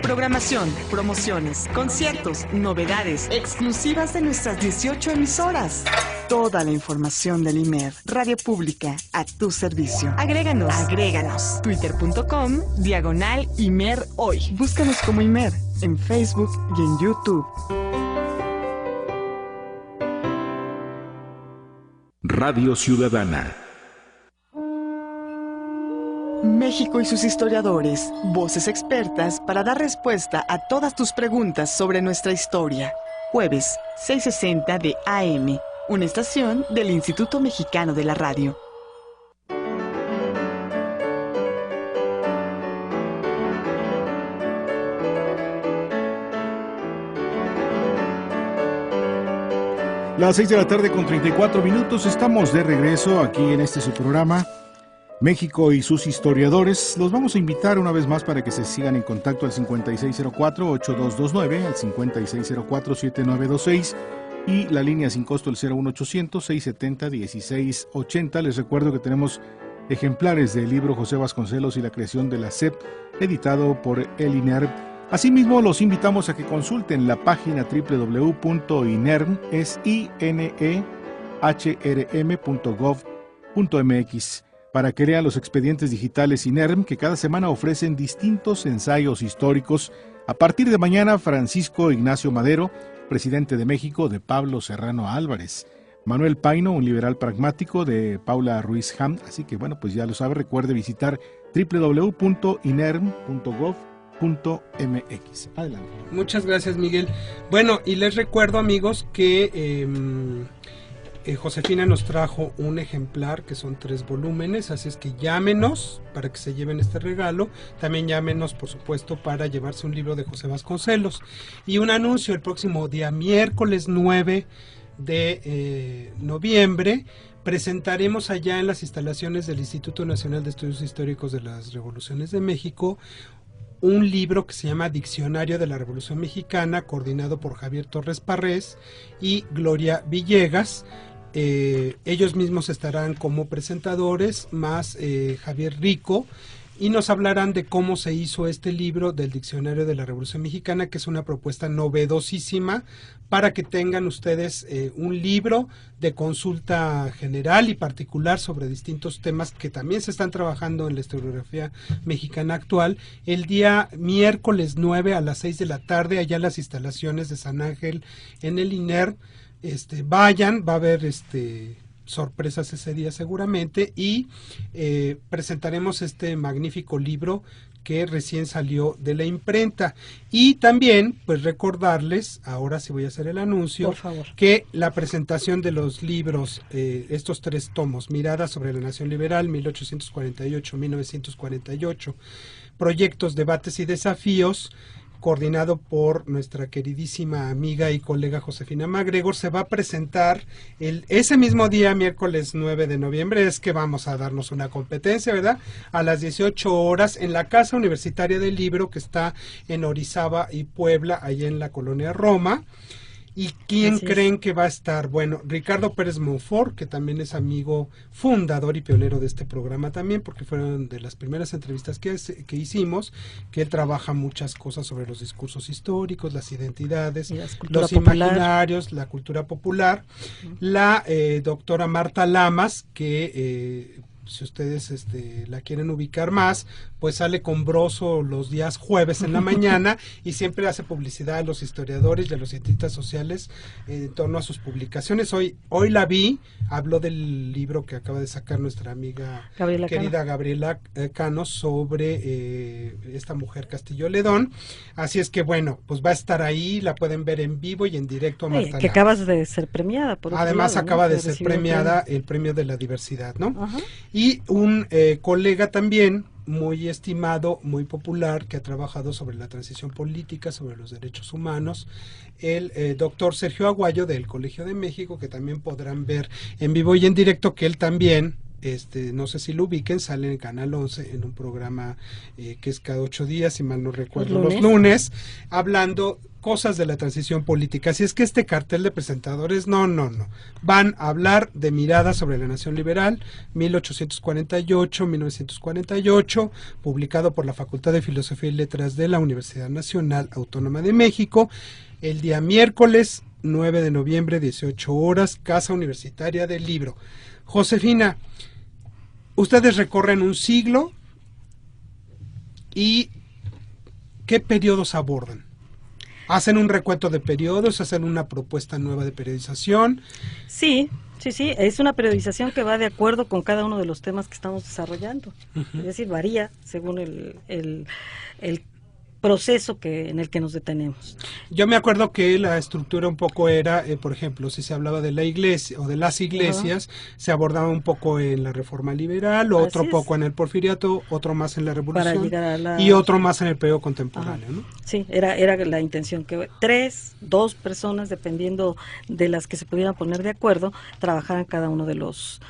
Programación, promociones, conciertos, novedades, exclusivas de nuestras 18 emisoras. Toda la información del IMER, Radio Pública, a tu servicio. Agréganos. Twitter.com/IMER hoy. Búscanos como IMER en Facebook y en YouTube. Radio Ciudadana. México y sus historiadores, voces expertas para dar respuesta a todas tus preguntas sobre nuestra historia. Jueves, 6:60 de AM, una estación del Instituto Mexicano de la Radio. Las 6 de la tarde con 34 minutos, estamos de regreso aquí en este su programa, México y sus historiadores. Los vamos a invitar una vez más para que se sigan en contacto al 5604-8229, al 5604-7926 y la línea sin costo el 01800-670-1680. Les recuerdo que tenemos ejemplares del libro José Vasconcelos y la creación de la SEP, editado por el INER. Asimismo, los invitamos a que consulten la página www.inerm.gov.mx para que lean los expedientes digitales INERM que cada semana ofrecen distintos ensayos históricos. A partir de mañana, Francisco Ignacio Madero, presidente de México, de Pablo Serrano Álvarez. Manuel Paino, un liberal pragmático, de Paula Ruiz Ham. Así que bueno, pues ya lo sabe, recuerde visitar www.inerm.gov.mx. Adelante. Muchas gracias, Miguel. Bueno, y les recuerdo, amigos, que Josefina nos trajo un ejemplar que son 3 volúmenes, así es que llámenos para que se lleven este regalo. También llámenos, por supuesto, para llevarse un libro de José Vasconcelos. Y un anuncio: el próximo día miércoles 9 de noviembre presentaremos allá en las instalaciones del Instituto Nacional de Estudios Históricos de las Revoluciones de México un libro que se llama Diccionario de la Revolución Mexicana, coordinado por Javier Torres Parrés y Gloria Villegas. Ellos mismos estarán como presentadores, más Javier Rico, y nos hablarán de cómo se hizo este libro del Diccionario de la Revolución Mexicana, que es una propuesta novedosísima para que tengan ustedes un libro de consulta general y particular sobre distintos temas que también se están trabajando en la historiografía mexicana actual, el día miércoles 9 a las 6 de la tarde, allá en las instalaciones de San Ángel en el INER. Vayan, va a haber sorpresas ese día seguramente, y presentaremos este magnífico libro que recién salió de la imprenta. Y también, pues recordarles, ahora sí voy a hacer el anuncio, por favor, que la presentación de los libros, estos 3 tomos, Miradas sobre la Nación Liberal, 1848-1948, Proyectos, Debates y Desafíos, coordinado por nuestra queridísima amiga y colega Josefina MacGregor, se va a presentar ese mismo día, miércoles 9 de noviembre, es que vamos a darnos una competencia, ¿verdad? A las 18 horas en la Casa Universitaria del Libro, que está en Orizaba y Puebla, allá en la colonia Roma. ¿Y quién creen que va a estar? Bueno, Ricardo Pérez Monfort, que también es amigo fundador y pionero de este programa también, porque fueron de las primeras entrevistas que hicimos, que él trabaja muchas cosas sobre los discursos históricos, las identidades, los imaginarios, la cultura popular. La doctora Marta Lamas, que si ustedes la quieren ubicar más, pues sale con Broso los días jueves en la mañana y siempre hace publicidad a los historiadores y a los cientistas sociales en torno a sus publicaciones. Hoy la vi, habló del libro que acaba de sacar nuestra amiga Gabriela Cano sobre esta mujer Castillo Ledón. Así es que bueno, pues va a estar ahí, la pueden ver en vivo y en directo a Marta que acabas de ser premiada. Por Además lado, acaba ¿no? de ser premiada el premio de la diversidad, ¿no? Ajá. Y un colega también muy estimado, muy popular, que ha trabajado sobre la transición política, sobre los derechos humanos, el doctor Sergio Aguayo del Colegio de México, que también podrán ver en vivo y en directo, que él también, no sé si lo ubiquen, sale en Canal 11 en un programa que es cada 8 días, si mal no recuerdo, los lunes, hablando cosas de la transición política. Así es que este cartel de presentadores, no, van a hablar de Miradas sobre la Nación Liberal, 1848-1948, publicado por la Facultad de Filosofía y Letras de la Universidad Nacional Autónoma de México, el día miércoles 9 de noviembre, 18 horas, Casa Universitaria del Libro. Josefina, ustedes recorren un siglo, ¿y qué periodos abordan? ¿Hacen un recuento de periodos? ¿Hacen una propuesta nueva de periodización? Sí, es una periodización que va de acuerdo con cada uno de los temas que estamos desarrollando. Es decir, varía según el proceso en el que nos detenemos. Yo me acuerdo que la estructura un poco era, por ejemplo, si se hablaba de la iglesia o de las iglesias, se abordaba un poco en la Reforma Liberal, otro poco en el Porfiriato, otro más en la Revolución y otro más en el periodo contemporáneo, ¿no? Sí, era la intención, que 2 personas, dependiendo de las que se pudieran poner de acuerdo, trabajaran cada uno de los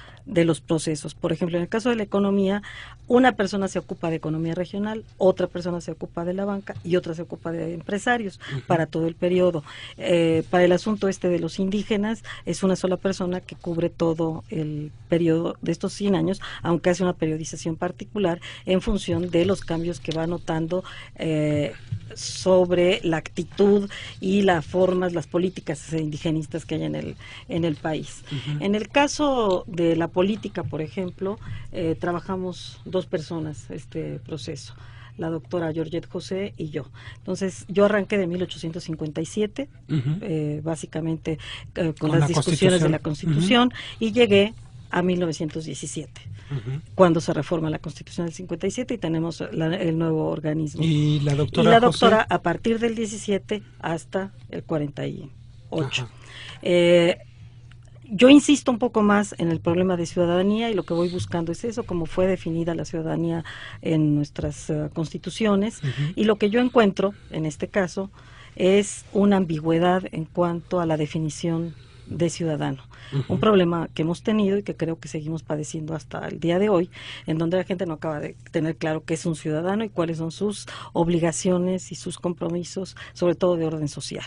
procesos. Por ejemplo, en el caso de la economía, una persona se ocupa de economía regional, otra persona se ocupa de la banca y otra se ocupa de empresarios para todo el periodo. Para el asunto de los indígenas, es una sola persona que cubre todo el periodo de estos 100 años, aunque hace una periodización particular en función de los cambios que va notando sobre la actitud y las formas, las políticas indigenistas que hay en el país. En el caso de la política, por ejemplo, trabajamos 2 personas este proceso, la doctora Georgette José y yo. Entonces, yo arranqué de 1857, básicamente con las discusiones de la Constitución, y llegué a 1917, cuando se reforma la Constitución del 57 y tenemos el nuevo organismo. Y la doctora a partir del 17 hasta el 48. Yo insisto un poco más en el problema de ciudadanía, y lo que voy buscando es eso, cómo fue definida la ciudadanía en nuestras constituciones, y lo que yo encuentro en este caso es una ambigüedad en cuanto a la definición de ciudadano. Un problema que hemos tenido y que creo que seguimos padeciendo hasta el día de hoy, en donde la gente no acaba de tener claro qué es un ciudadano y cuáles son sus obligaciones y sus compromisos, sobre todo de orden social.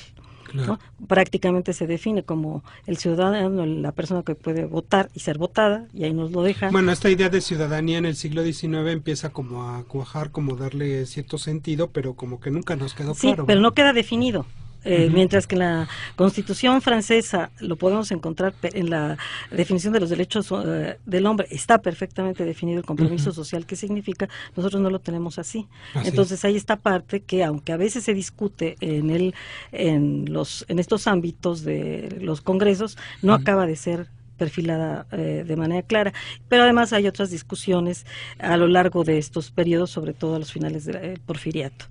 ¿no? Prácticamente se define como el ciudadano, la persona que puede votar y ser votada, y ahí nos lo deja. Bueno, esta idea de ciudadanía en el siglo XIX empieza como a cuajar, como darle cierto sentido, pero como que nunca nos quedó claro. Sí, pero no queda definido. Mientras que en la Constitución francesa lo podemos encontrar en la definición de los derechos del hombre, está perfectamente definido el compromiso social que significa, nosotros no lo tenemos así. Entonces hay esta parte que, aunque a veces se discute en estos ámbitos de los congresos, no acaba de ser perfilada de manera clara, pero además hay otras discusiones a lo largo de estos periodos, sobre todo a los finales del Porfiriato.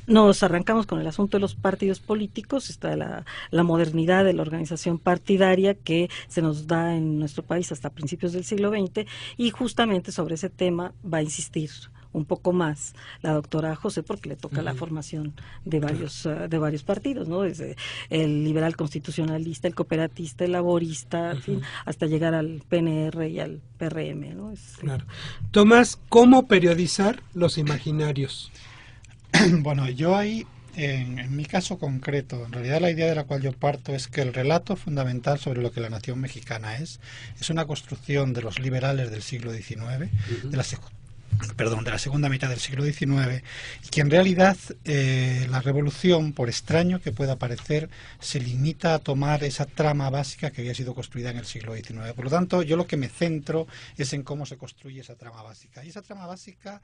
Nos arrancamos con el asunto de los partidos políticos, está la modernidad de la organización partidaria que se nos da en nuestro país hasta principios del siglo XX, y justamente sobre ese tema va a insistir un poco más la doctora José, porque le toca la formación de varios partidos, ¿no? Desde el liberal constitucionalista, el cooperatista, el laborista, en fin, hasta llegar al PNR y al PRM, ¿no? Claro. Tomás, ¿cómo periodizar los imaginarios? Bueno, yo ahí, en mi caso concreto, en realidad la idea de la cual yo parto es que el relato fundamental sobre lo que la nación mexicana es una construcción de los liberales del siglo XIX, de la segunda mitad del siglo XIX, y que en realidad la revolución, por extraño que pueda parecer, se limita a tomar esa trama básica que había sido construida en el siglo XIX. Por lo tanto, yo lo que me centro es en cómo se construye esa trama básica. Y esa trama básica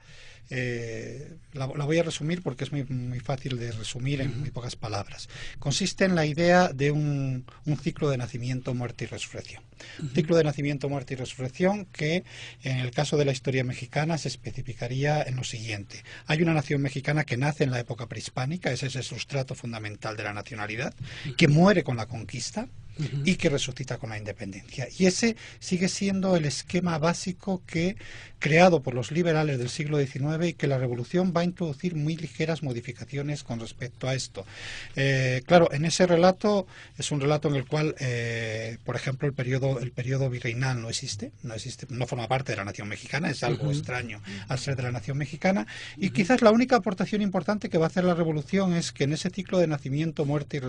la voy a resumir porque es muy, muy fácil de resumir en muy pocas palabras. Consiste en la idea de un ciclo de nacimiento, muerte y resurrección. Un ciclo de nacimiento, muerte y resurrección que, en el caso de la historia mexicana, se especificaría en lo siguiente. Hay una nación mexicana que nace en la época prehispánica, ese es el sustrato fundamental de la nacionalidad, que muere con la conquista y que resucita con la independencia. Y ese sigue siendo el esquema básico creado por los liberales del siglo XIX, y que la revolución va a introducir muy ligeras modificaciones con respecto a esto. Claro, en ese relato es un relato en el cual, por ejemplo, el periodo virreinal no existe, no forma parte de la nación mexicana, es algo extraño al ser de la nación mexicana, y quizás la única aportación importante que va a hacer la revolución es que en ese ciclo de nacimiento, muerte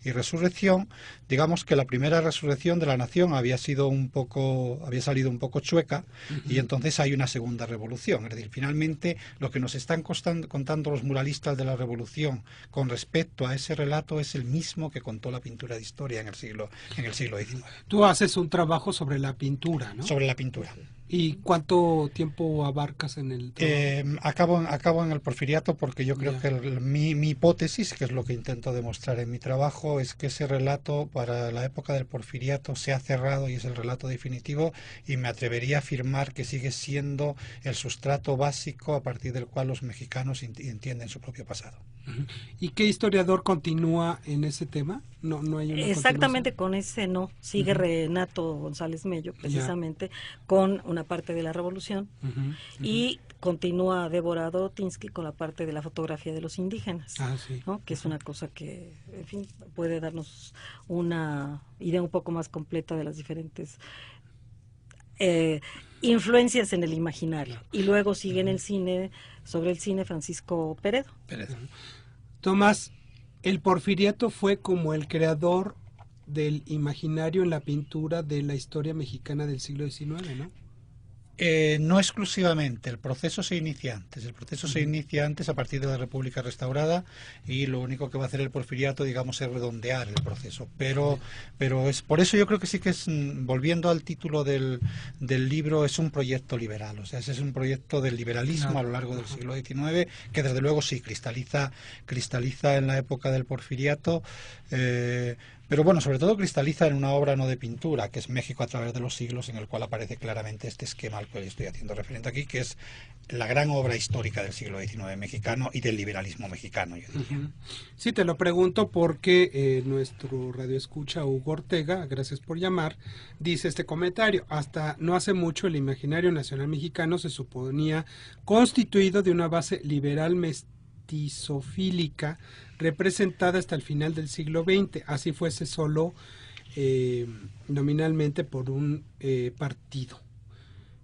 y resurrección, digamos que la primera resurrección de la nación había salido un poco chueca, y entonces hay una segunda revolución. Es decir, finalmente lo que nos están contando los muralistas de la revolución con respecto a ese relato es el mismo que contó la pintura de historia en el siglo XIX. Tú haces un trabajo sobre la pintura, ¿no? Sobre la pintura. ¿Y cuánto tiempo abarcas en el trabajo? Acabo en el Porfiriato, porque yo creo que mi hipótesis, que es lo que intento demostrar en mi trabajo, es que ese relato para la época del Porfiriato se ha cerrado y es el relato definitivo, y me atrevería a afirmar que sigue siendo el sustrato básico a partir del cual los mexicanos entienden su propio pasado. ¿Y qué historiador continúa en ese tema? No hay una exactamente con ese no. Sigue Renato González Mello, precisamente, con una parte de la revolución, y continúa Débora Dorotinsky con la parte de la fotografía de los indígenas, ¿no? Que es una cosa que, en fin, puede darnos una idea un poco más completa de las diferentes influencias en el imaginario. Y luego sigue en el cine, sobre el cine, Francisco Peredo. Tomás, el Porfiriato fue como el creador del imaginario en la pintura de la historia mexicana del siglo XIX, ¿no? No exclusivamente, el proceso se inicia antes, a partir de la República restaurada, y lo único que va a hacer el Porfiriato, digamos, es redondear el proceso, pero es por eso yo creo que sí que es, volviendo al título del libro, es un proyecto liberal, o sea, ese es un proyecto del liberalismo a lo largo del siglo XIX, que desde luego sí cristaliza en la época del Porfiriato, pero bueno, sobre todo cristaliza en una obra no de pintura, que es México a través de los siglos, en el cual aparece claramente este esquema al cual estoy haciendo referente aquí, que es la gran obra histórica del siglo XIX mexicano y del liberalismo mexicano, yo diría. Sí, te lo pregunto porque nuestro radioescucha Hugo Ortega, gracias por llamar, dice este comentario: hasta no hace mucho el imaginario nacional mexicano se suponía constituido de una base liberal mestizofílica representada hasta el final del siglo XX, así fuese solo nominalmente por un partido.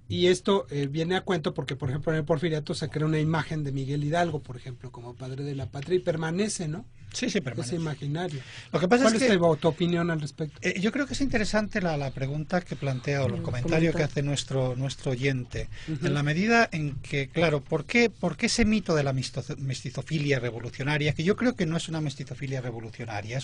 Y esto viene a cuento porque, por ejemplo, en el Porfiriato se crea una imagen de Miguel Hidalgo, por ejemplo, como padre de la patria, y permanece, ¿no?, permanece. Ese imaginario. Lo que pasa ¿Cuál es es que, tu opinión al respecto? Yo creo que es interesante la pregunta que plantea o el comentario que hace nuestro oyente. En la medida en que, claro, ¿por qué ese mito de la mestizofilia revolucionaria? Que yo creo que no es una mestizofilia revolucionaria,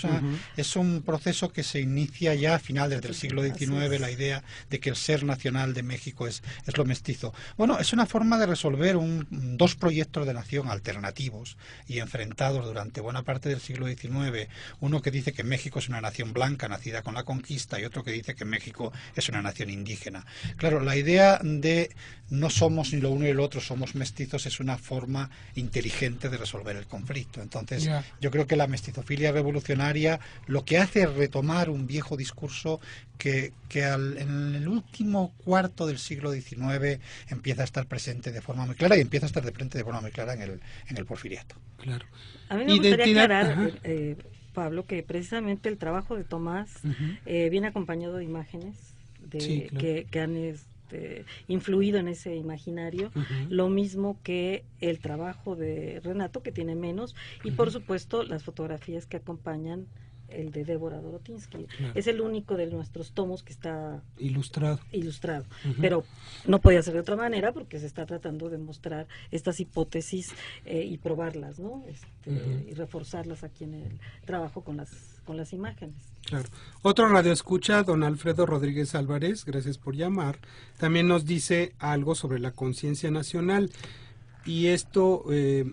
es un proceso que se inicia ya a finales del siglo XIX, la idea de que el ser nacional de México es lo mestizo. Bueno, es una forma de resolver dos proyectos de nación alternativos y enfrentados durante buena parte del siglo XIX, uno que dice que México es una nación blanca nacida con la conquista y otro que dice que México es una nación indígena. Claro, la idea de no somos ni lo uno ni lo otro, somos mestizos, es una forma inteligente de resolver el conflicto. Entonces, yo creo que la mestizofilia revolucionaria lo que hace es retomar un viejo discurso que en el último cuarto del siglo XIX empieza a estar presente de forma muy clara y empieza a estar de frente de forma muy clara en el Porfiriato. Claro. A mí me gustaría aclarar, Pablo, que precisamente el trabajo de Tomás viene acompañado de imágenes que han influido en ese imaginario, lo mismo que el trabajo de Renato, que tiene menos, y por supuesto las fotografías que acompañan el de Débora Dorotinsky. Es el único de nuestros tomos que está ilustrado. Pero no podía ser de otra manera porque se está tratando de mostrar estas hipótesis y probarlas, ¿no? Y reforzarlas aquí en el trabajo con las imágenes. Claro. Otro radioescucha, don Alfredo Rodríguez Álvarez, gracias por llamar, también nos dice algo sobre la conciencia nacional. Y esto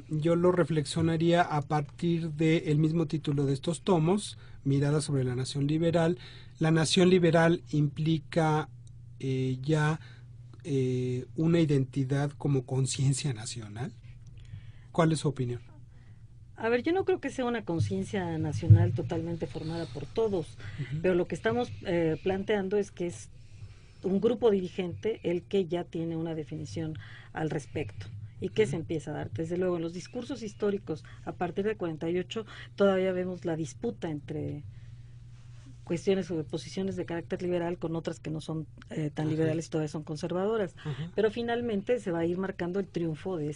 yo lo reflexionaría a partir del mismo título de estos tomos, Mirada sobre la Nación Liberal. La Nación Liberal implica ya una identidad como conciencia nacional. ¿Cuál es su opinión? A ver, yo no creo que sea una conciencia nacional totalmente formada por todos, pero lo que estamos planteando es que es un grupo dirigente el que ya tiene una definición al respecto. ¿Y qué se empieza a dar? Desde luego, en los discursos históricos, a partir de 48, todavía vemos la disputa entre cuestiones sobre posiciones de carácter liberal con otras que no son tan liberales y todavía son conservadoras. Pero finalmente se va a ir marcando el triunfo de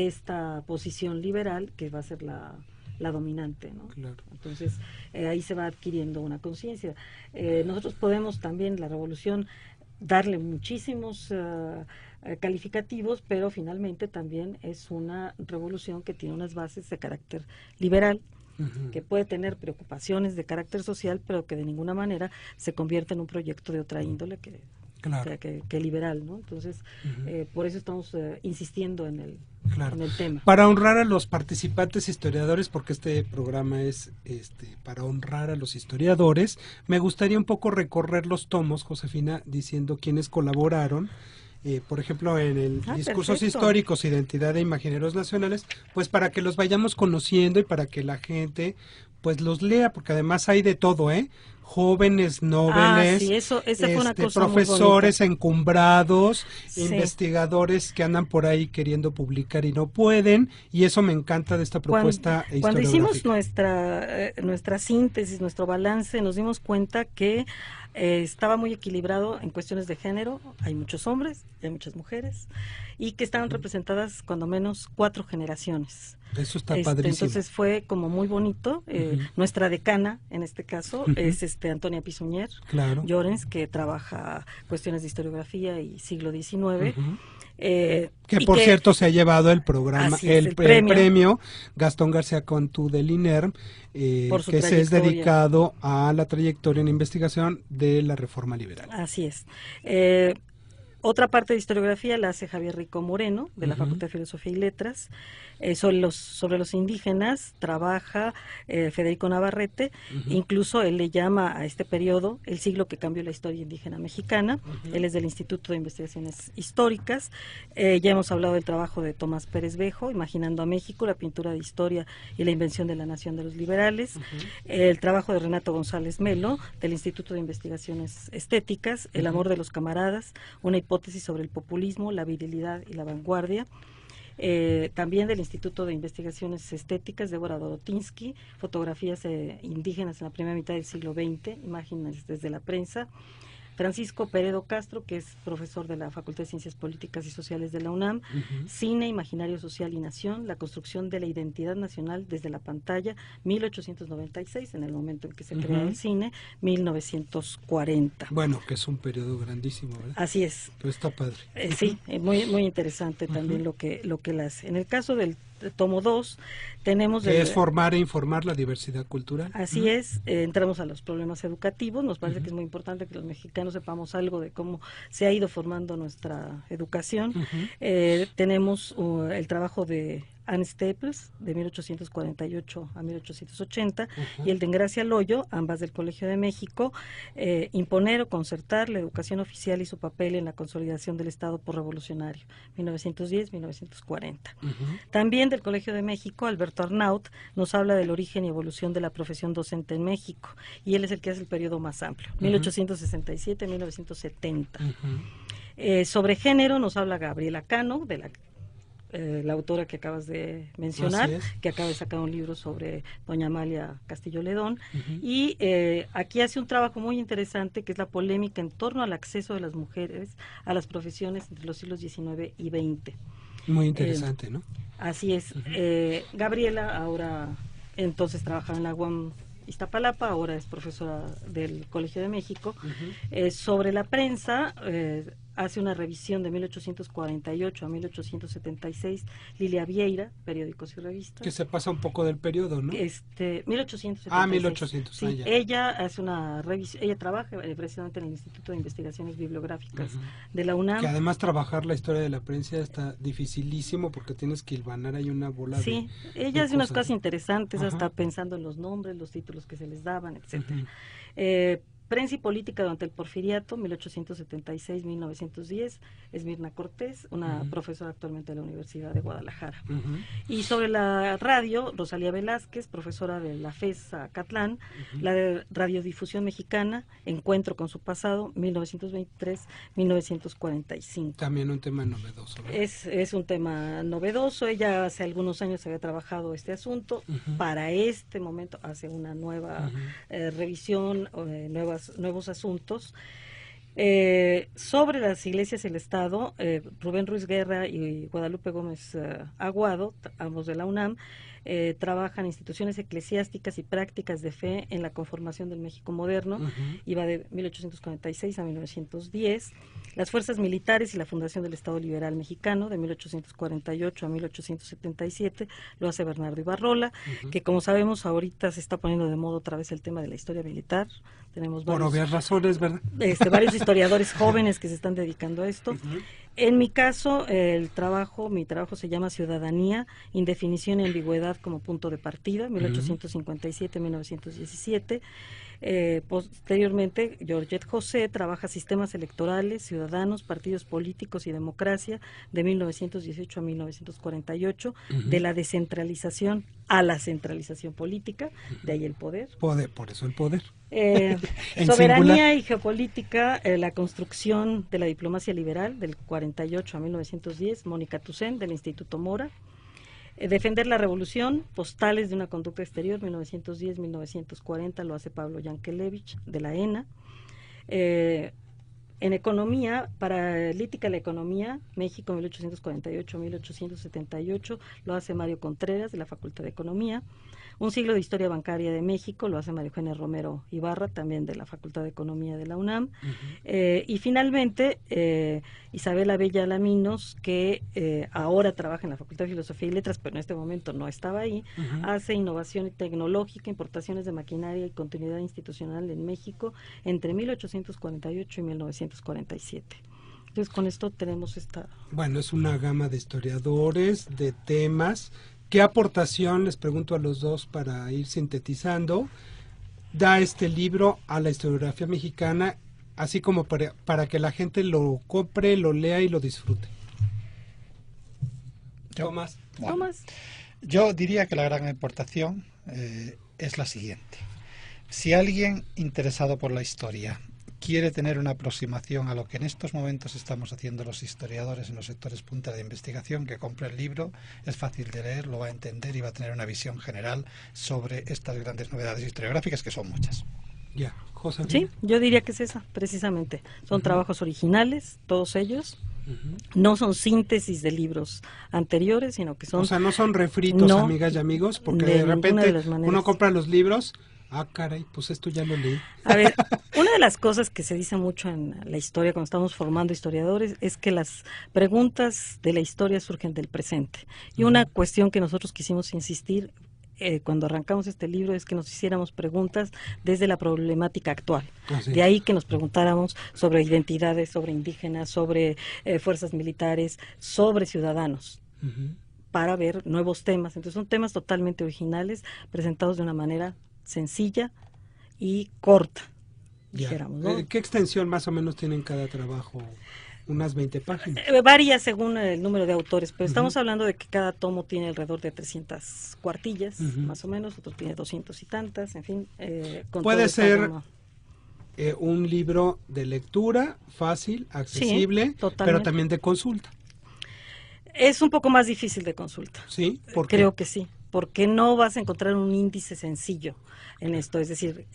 esta posición liberal, que va a ser la dominante, ¿no? Claro. Entonces, ahí se va adquiriendo una conciencia. Nosotros podemos también, la revolución, darle muchísimos calificativos, pero finalmente también es una revolución que tiene unas bases de carácter liberal, que puede tener preocupaciones de carácter social, pero que de ninguna manera se convierte en un proyecto de otra índole que liberal, ¿no? Entonces, por eso estamos insistiendo en el tema. Para honrar a los participantes historiadores, porque este programa es para honrar a los historiadores, me gustaría un poco recorrer los tomos, Josefina, diciendo quiénes colaboraron. Por ejemplo, en el Discursos Históricos, Identidad e Imaginarios Nacionales, pues para que los vayamos conociendo y para que la gente pues los lea, porque además hay de todo, jóvenes, nobles, esa fue una cosa profesores encumbrados, investigadores que andan por ahí queriendo publicar y no pueden, y eso me encanta de esta propuesta historiográfica. Cuando hicimos nuestra síntesis, nuestro balance, nos dimos cuenta que estaba muy equilibrado en cuestiones de género, hay muchos hombres, hay muchas mujeres, y que estaban representadas cuando menos 4 generaciones. Eso está padrísimo. Entonces fue como muy bonito. Nuestra decana, en este caso, es Antonia Pisuñer Llorens, que trabaja cuestiones de historiografía y siglo XIX. Que por cierto se ha llevado el programa, el premio Gastón García Contú del INERM, que se es dedicado a la trayectoria en investigación de la Reforma Liberal. Así es. Otra parte de historiografía la hace Javier Rico Moreno, de la Facultad de Filosofía y Letras. Sobre los indígenas trabaja Federico Navarrete. Incluso él le llama a este periodo el siglo que cambió la historia indígena mexicana. Él es del Instituto de Investigaciones Históricas. Ya hemos hablado del trabajo de Tomás Pérez Bejo, Imaginando a México, la pintura de historia y la invención de la nación de los liberales. El trabajo de Renato González Melo, del Instituto de Investigaciones Estéticas, El amor de los camaradas, una hipótesis sobre el populismo, la virilidad y la vanguardia. También del Instituto de Investigaciones Estéticas, Débora Dorotinsky, fotografías indígenas en la primera mitad del siglo XX, imágenes desde la prensa. Francisco Peredo Castro, que es profesor de la Facultad de Ciencias Políticas y Sociales de la UNAM, Cine, Imaginario Social y Nación, la construcción de la identidad nacional desde la pantalla, 1896, en el momento en que se crea el cine, 1940. Bueno, que es un periodo grandísimo, ¿verdad? Así es. Pero está padre. Sí, muy interesante también lo que la hace. En el caso del tomo 2 tenemos... Que es formar e informar la diversidad cultural. Así es, entramos a los problemas educativos, nos parece que es muy importante que los mexicanos sepamos algo de cómo se ha ido formando nuestra educación. Tenemos el trabajo de Anne Staples, de 1848 a 1880, y el de Engracia Loyo, ambas del Colegio de México, imponer o concertar la educación oficial y su papel en la consolidación del Estado posrevolucionario, 1910-1940. También del Colegio de México, Alberto Arnaut nos habla del origen y evolución de la profesión docente en México, y él es el que hace el periodo más amplio, 1867-1970. Sobre género nos habla Gabriela Cano, de la autora que acabas de mencionar, que acaba de sacar un libro sobre doña Amalia Castillo Ledón, y aquí hace un trabajo muy interesante que es la polémica en torno al acceso de las mujeres a las profesiones entre los siglos XIX y XX. Muy interesante, ¿no? Así es. Gabriela ahora entonces trabaja en la UAM Iztapalapa, ahora es profesora del Colegio de México. Sobre la prensa, hace una revisión de 1848 a 1876, Lilia Vieira, Periódicos y Revistas. Que se pasa un poco del periodo, ¿no? 1876. Ah, 1800. Sí, ella hace una revisión, ella trabaja precisamente en el Instituto de Investigaciones Bibliográficas de la UNAM. Que además trabajar la historia de la prensa está dificilísimo porque tienes que hilvanar ahí una bola de ella hace unas cosas interesantes, hasta pensando en los nombres, los títulos que se les daban, etcétera. Prensa y política durante el porfiriato, 1876-1910, es Mirna Cortés, una profesora actualmente de la Universidad de Guadalajara. Y sobre la radio, Rosalía Velázquez, profesora de la FES Acatlán, la de Radiodifusión Mexicana, Encuentro con su pasado, 1923-1945. También un tema novedoso, ¿no? Es un tema novedoso, ella hace algunos años había trabajado este asunto, para este momento hace una nueva revisión, nuevos asuntos. Sobre las iglesias y el Estado, Rubén Ruiz Guerra y Guadalupe Gómez Aguado, ambos de la UNAM, trabajan instituciones eclesiásticas y prácticas de fe en la conformación del México moderno, y va de 1846 a 1910. Las fuerzas militares y la fundación del Estado Liberal Mexicano, de 1848 a 1877, lo hace Bernardo Ibarrola, que como sabemos ahorita se está poniendo de moda otra vez el tema de la historia militar. Tenemos por obvias razones, ¿verdad? Varios historiadores jóvenes que se están dedicando a esto. En mi caso, mi trabajo se llama Ciudadanía, Indefinición y Ambigüedad como punto de partida, 1857-1917. Posteriormente, Georgette José trabaja Sistemas Electorales, Ciudadanos, Partidos Políticos y Democracia, de 1918 a 1948, de la descentralización a la centralización política, de ahí el poder. Por eso el poder. Soberanía y geopolítica, la construcción de la diplomacia liberal, del 48 a 1910, Mónica Toussaint, del Instituto Mora. Defender la revolución, postales de una conducta exterior, 1910-1940, lo hace Pablo Yankelevich, de la ENA. En economía, paralítica la economía, México 1848-1878, lo hace Mario Contreras, de la Facultad de Economía. Un siglo de historia bancaria de México, lo hace María Eugenia Romero Ibarra, también de la Facultad de Economía de la UNAM. Y finalmente, Isabela Bella Alaminos, que ahora trabaja en la Facultad de Filosofía y Letras, pero en este momento no estaba ahí, hace innovación tecnológica, importaciones de maquinaria y continuidad institucional en México entre 1848 y 1947. Entonces, con esto tenemos esta... Bueno, es una gama de historiadores, de temas. ¿Qué aportación, les pregunto a los dos para ir sintetizando, da este libro a la historiografía mexicana, así como para que la gente lo compre, lo lea y lo disfrute? Tomás. Yo diría que la gran aportación es la siguiente. Si alguien interesado por la historia quiere tener una aproximación a lo que en estos momentos estamos haciendo los historiadores en los sectores punta de investigación, que compre el libro, es fácil de leer, lo va a entender y va a tener una visión general sobre estas grandes novedades historiográficas, que son muchas. Ya, José. Sí, yo diría que es esa, precisamente. Son trabajos originales, todos ellos. No son síntesis de libros anteriores, sino que son... O sea, no son refritos, no, amigas y amigos, porque de de repente uno compra los libros, caray, pues esto ya lo leí. A ver, una de las cosas que se dice mucho en la historia cuando estamos formando historiadores es que las preguntas de la historia surgen del presente. Y una cuestión que nosotros quisimos insistir cuando arrancamos este libro es que nos hiciéramos preguntas desde la problemática actual. De ahí que nos preguntáramos sobre identidades, sobre indígenas, sobre fuerzas militares, sobre ciudadanos, para ver nuevos temas. Entonces son temas totalmente originales, presentados de una manera sencilla y corta, dijéramos, ¿no? ¿Qué extensión más o menos tienen cada trabajo? Unas 20 páginas. Varía según el número de autores, pero estamos hablando de que cada tomo tiene alrededor de 300 cuartillas, más o menos, otro tiene 200 y tantas, en fin. Puede ser un libro de lectura fácil, accesible, sí, pero también de consulta. Es un poco más difícil de consulta. ¿Sí? ¿Por qué? Creo que sí, porque no vas a encontrar un índice sencillo en esto. Es decir,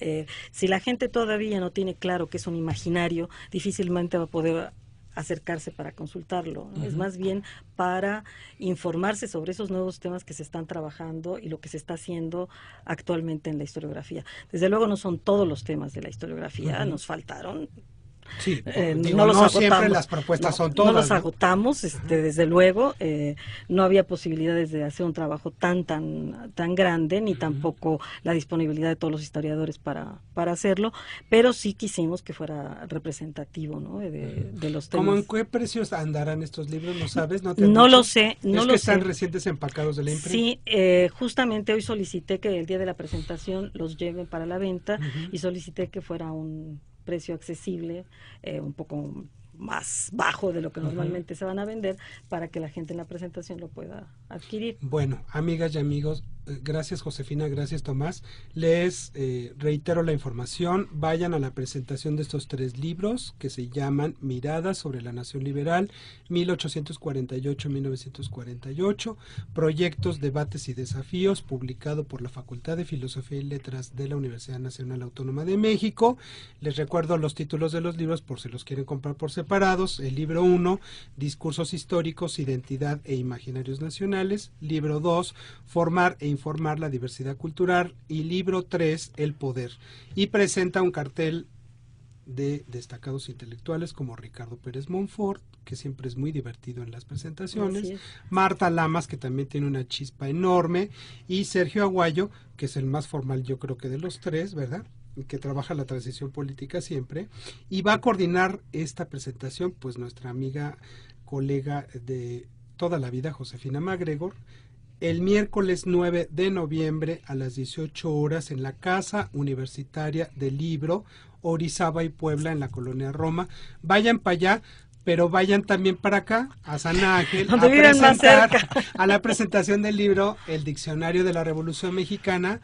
si la gente todavía no tiene claro que es un imaginario, difícilmente va a poder acercarse para consultarlo, ¿no? Es más bien para informarse sobre esos nuevos temas que se están trabajando y lo que se está haciendo actualmente en la historiografía. Desde luego no son todos los temas de la historiografía, nos faltaron. Sí, no los agotamos, siempre las propuestas son todas. No los agotamos, desde luego. No había posibilidades de hacer un trabajo tan grande, ni tampoco la disponibilidad de todos los historiadores para hacerlo, pero sí quisimos que fuera representativo, ¿no? de los temas. ¿Cómo en qué precios andarán estos libros? ¿No sabes? No lo sé. No es lo que están sé. recientes empacados de la imprenta. Sí, justamente hoy solicité que el día de la presentación los lleven para la venta y solicité que fuera un precio accesible, un poco más bajo de lo que normalmente se van a vender, para que la gente en la presentación lo pueda adquirir. Bueno, amigas y amigos, gracias Josefina, gracias Tomás. Les reitero la información, vayan a la presentación de estos 3 libros que se llaman Miradas sobre la Nación Liberal, 1848-1948, Proyectos, Debates y Desafíos, publicado por la Facultad de Filosofía y Letras de la Universidad Nacional Autónoma de México. Les recuerdo los títulos de los libros por si los quieren comprar por separados. El libro 1, Discursos históricos, identidad e imaginarios nacionales. Libro 2, Formar e informar la diversidad cultural. Y libro 3, El poder. Y presenta un cartel de destacados intelectuales como Ricardo Pérez Monfort, que siempre es muy divertido en las presentaciones, Marta Lamas, que también tiene una chispa enorme, y Sergio Aguayo, que es el más formal yo creo que de los 3, ¿verdad?, que trabaja la transición política siempre, y va a coordinar esta presentación pues nuestra amiga, colega de toda la vida, Josefina MacGregor, el miércoles 9 de noviembre a las 18 horas en la Casa Universitaria del Libro, Orizaba y Puebla, en la colonia Roma. Vayan para allá, pero vayan también para acá, a San Ángel, a la presentación del libro El Diccionario de la Revolución Mexicana,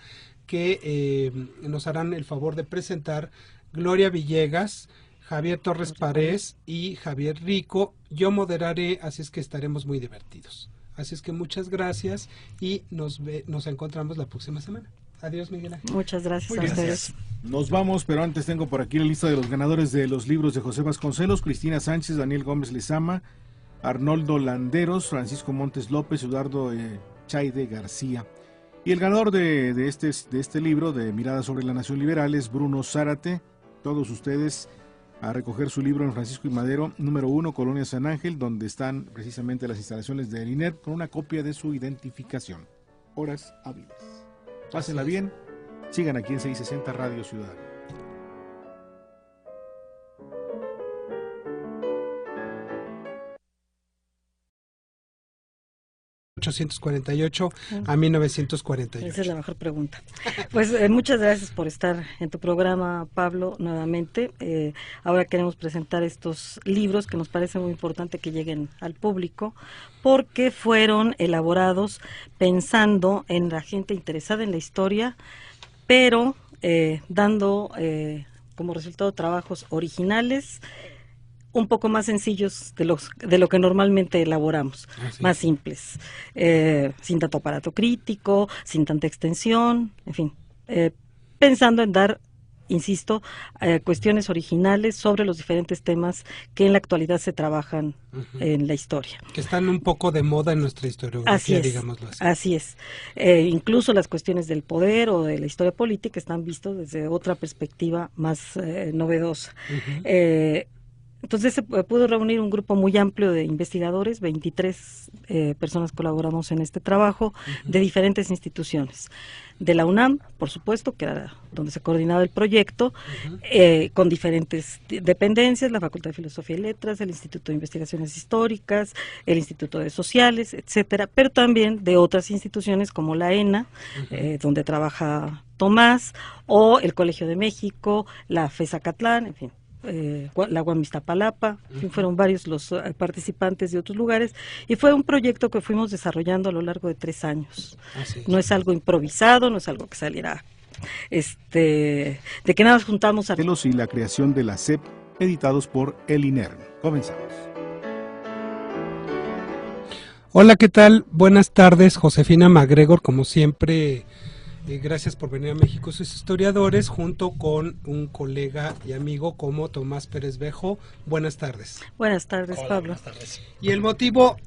que nos harán el favor de presentar Gloria Villegas, Javier Torres Parés y Javier Rico. Yo moderaré, así es que estaremos muy divertidos. Así es que muchas gracias y nos encontramos la próxima semana. Adiós, Miguel Ángel. Muchas gracias a ustedes. Nos vamos, pero antes tengo por aquí la lista de los ganadores de los libros de José Vasconcelos: Cristina Sánchez, Daniel Gómez Lezama, Arnoldo Landeros, Francisco Montes López, Eduardo Chaide García. Y el ganador de este libro, de Miradas sobre la Nación Liberal, es Bruno Zárate. Todos ustedes a recoger su libro en Francisco y Madero, número 1, Colonia San Ángel, donde están precisamente las instalaciones del INER, con una copia de su identificación. Horas hábiles. Pásenla bien, sigan aquí en 660 Radio Ciudadana. 1848 a 1948. Esa es la mejor pregunta. Pues muchas gracias por estar en tu programa, Pablo, nuevamente. Ahora queremos presentar estos libros que nos parece muy importante que lleguen al público, porque fueron elaborados pensando en la gente interesada en la historia, pero dando como resultado trabajos originales, un poco más sencillos de lo que normalmente elaboramos, más simples, sin tanto aparato crítico, sin tanta extensión, en fin, pensando en dar insisto, cuestiones originales sobre los diferentes temas que en la actualidad se trabajan en la historia. Que están un poco de moda en nuestra historiografía, digámoslo así. Así es. Incluso las cuestiones del poder o de la historia política están vistos desde otra perspectiva más novedosa. Entonces se pudo reunir un grupo muy amplio de investigadores, 23 personas colaboramos en este trabajo, de diferentes instituciones. De la UNAM, por supuesto, que era donde se coordinaba el proyecto, con diferentes dependencias, la Facultad de Filosofía y Letras, el Instituto de Investigaciones Históricas, el Instituto de Sociales, etcétera, pero también de otras instituciones como la ENA, donde trabaja Tomás, o el Colegio de México, la FES Acatlán, en fin. La UAM Iztapalapa, fueron varios los participantes de otros lugares, y fue un proyecto que fuimos desarrollando a lo largo de 3 años. No es algo improvisado, no es algo que saliera de que nada más juntamos a... Y la creación de la SEP, editados por el INERM. Comenzamos. Hola, ¿qué tal? Buenas tardes, Josefina MacGregor, como siempre. Gracias por venir a México Sus Historiadores, junto con un colega y amigo como Tomás Pérez Bejo. Buenas tardes. Buenas tardes, Hola, Pablo. Buenas tardes. Y el motivo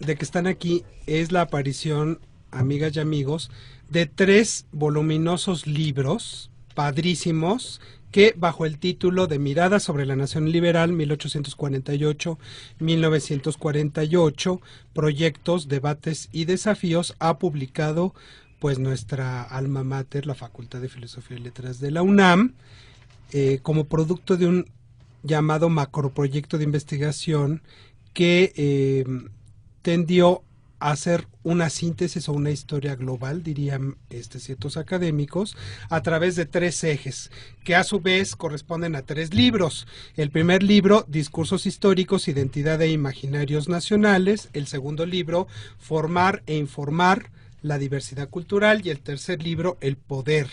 de que están aquí es la aparición, amigas y amigos, de 3 voluminosos libros padrísimos que, bajo el título de Miradas sobre la Nación Liberal 1848-1948, Proyectos, Debates y Desafíos, ha publicado pues nuestra alma mater, la Facultad de Filosofía y Letras de la UNAM, como producto de un llamado macroproyecto de investigación que tendió a hacer una síntesis o una historia global, dirían ciertos académicos, a través de 3 ejes, que a su vez corresponden a 3 libros. El primer libro, Discursos históricos, identidad e imaginarios nacionales. El segundo libro, Formar e informar, la diversidad cultural, y el tercer libro, El poder.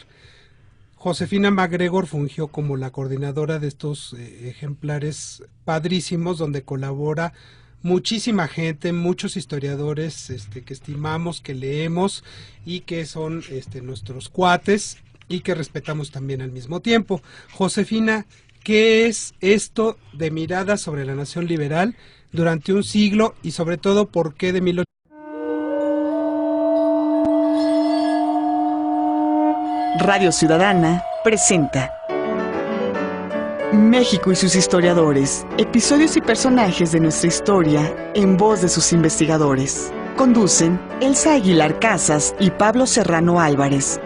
Josefina MacGregor fungió como la coordinadora de estos ejemplares padrísimos, donde colabora muchísima gente, muchos historiadores que estimamos, que leemos y que son nuestros cuates y que respetamos también al mismo tiempo. Josefina, ¿qué es esto de Miradas sobre la Nación Liberal durante un siglo, y sobre todo por qué de 1800? Radio Ciudadana presenta México y sus historiadores, episodios y personajes de nuestra historia en voz de sus investigadores. Conducen Elsa Aguilar Casas y Pablo Serrano Álvarez.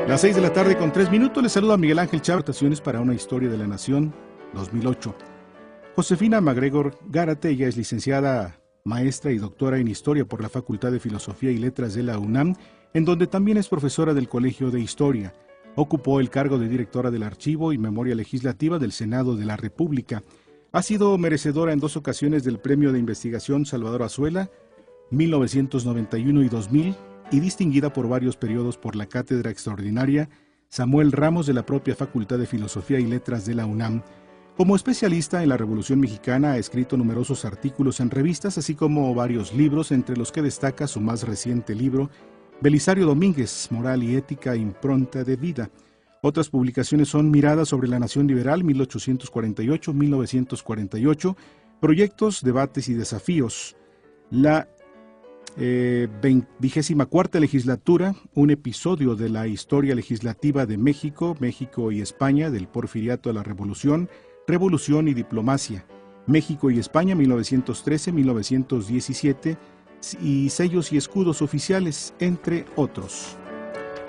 Las 6 de la tarde con 3 minutos, les saluda Miguel Ángel Chávez, Aportaciones para una Historia de la Nación, 2008. Josefina MacGregor Gárate, ella es licenciada, maestra y doctora en Historia por la Facultad de Filosofía y Letras de la UNAM, en donde también es profesora del Colegio de Historia. Ocupó el cargo de directora del Archivo y Memoria Legislativa del Senado de la República. Ha sido merecedora en 2 ocasiones del Premio de Investigación Salvador Azuela, 1991 y 2000, y distinguida por varios periodos por la Cátedra Extraordinaria Samuel Ramos de la propia Facultad de Filosofía y Letras de la UNAM. Como especialista en la Revolución Mexicana ha escrito numerosos artículos en revistas, así como varios libros, entre los que destaca su más reciente libro, Belisario Domínguez, Moral y Ética, Impronta de Vida, Otras publicaciones son Miradas sobre la Nación Liberal, 1848-1948, Proyectos, Debates y Desafíos. La 24ª legislatura, un episodio de la historia legislativa de México, México y España, del Porfiriato a la Revolución, Revolución y Diplomacia, México y España, 1913-1917, y sellos y escudos oficiales, entre otros.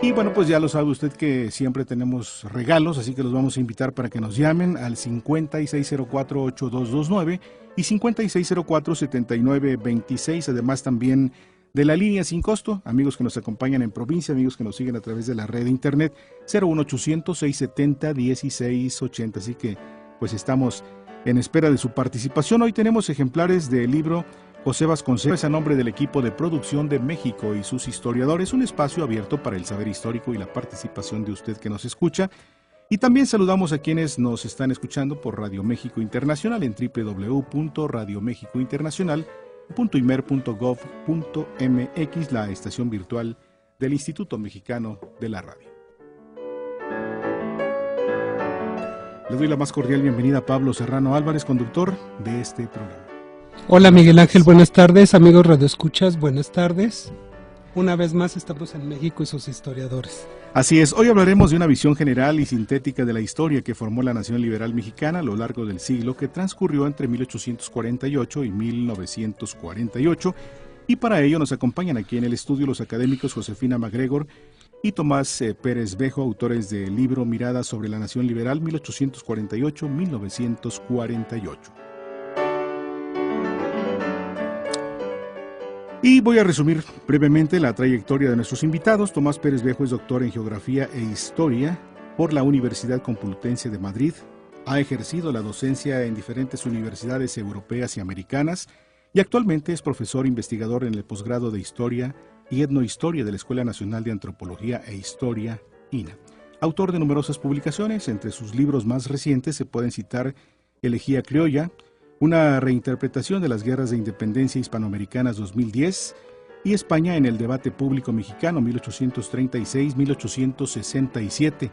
Y bueno, pues ya lo sabe usted que siempre tenemos regalos, así que los vamos a invitar para que nos llamen al 5604-8229 y 5604-7926, además también de la línea sin costo, amigos que nos acompañan en provincia, amigos que nos siguen a través de la red de internet, 01800-670-1680, así que pues estamos en espera de su participación. Hoy tenemos ejemplares del libro José Vasconcelos a nombre del equipo de producción de México y sus historiadores, un espacio abierto para el saber histórico y la participación de usted que nos escucha. Y también saludamos a quienes nos están escuchando por Radio México Internacional en www.radiomexicointernacional.imer.gov.mx, la estación virtual del Instituto Mexicano de la Radio. Le doy la más cordial bienvenida a Pablo Serrano Álvarez, conductor de este programa. Hola Miguel Ángel, buenas tardes, amigos radioescuchas, buenas tardes. Una vez más estamos en México y sus historiadores. Así es, hoy hablaremos de una visión general y sintética de la historia que formó la nación liberal mexicana a lo largo del siglo que transcurrió entre 1848 y 1948, y para ello nos acompañan aquí en el estudio los académicos Josefina MacGregor y Tomás Pérez Bejo, autores del libro Miradas sobre la Nación Liberal 1848-1948. Y voy a resumir brevemente la trayectoria de nuestros invitados. Tomás Pérez Bejo es doctor en Geografía e Historia por la Universidad Complutense de Madrid. Ha ejercido la docencia en diferentes universidades europeas y americanas y actualmente es profesor investigador en el posgrado de Historia y Etnohistoria de la Escuela Nacional de Antropología e Historia, INA. Autor de numerosas publicaciones, entre sus libros más recientes se pueden citar Elegía Criolla, una reinterpretación de las guerras de independencia hispanoamericanas 2010 y España en el debate público mexicano 1836-1867,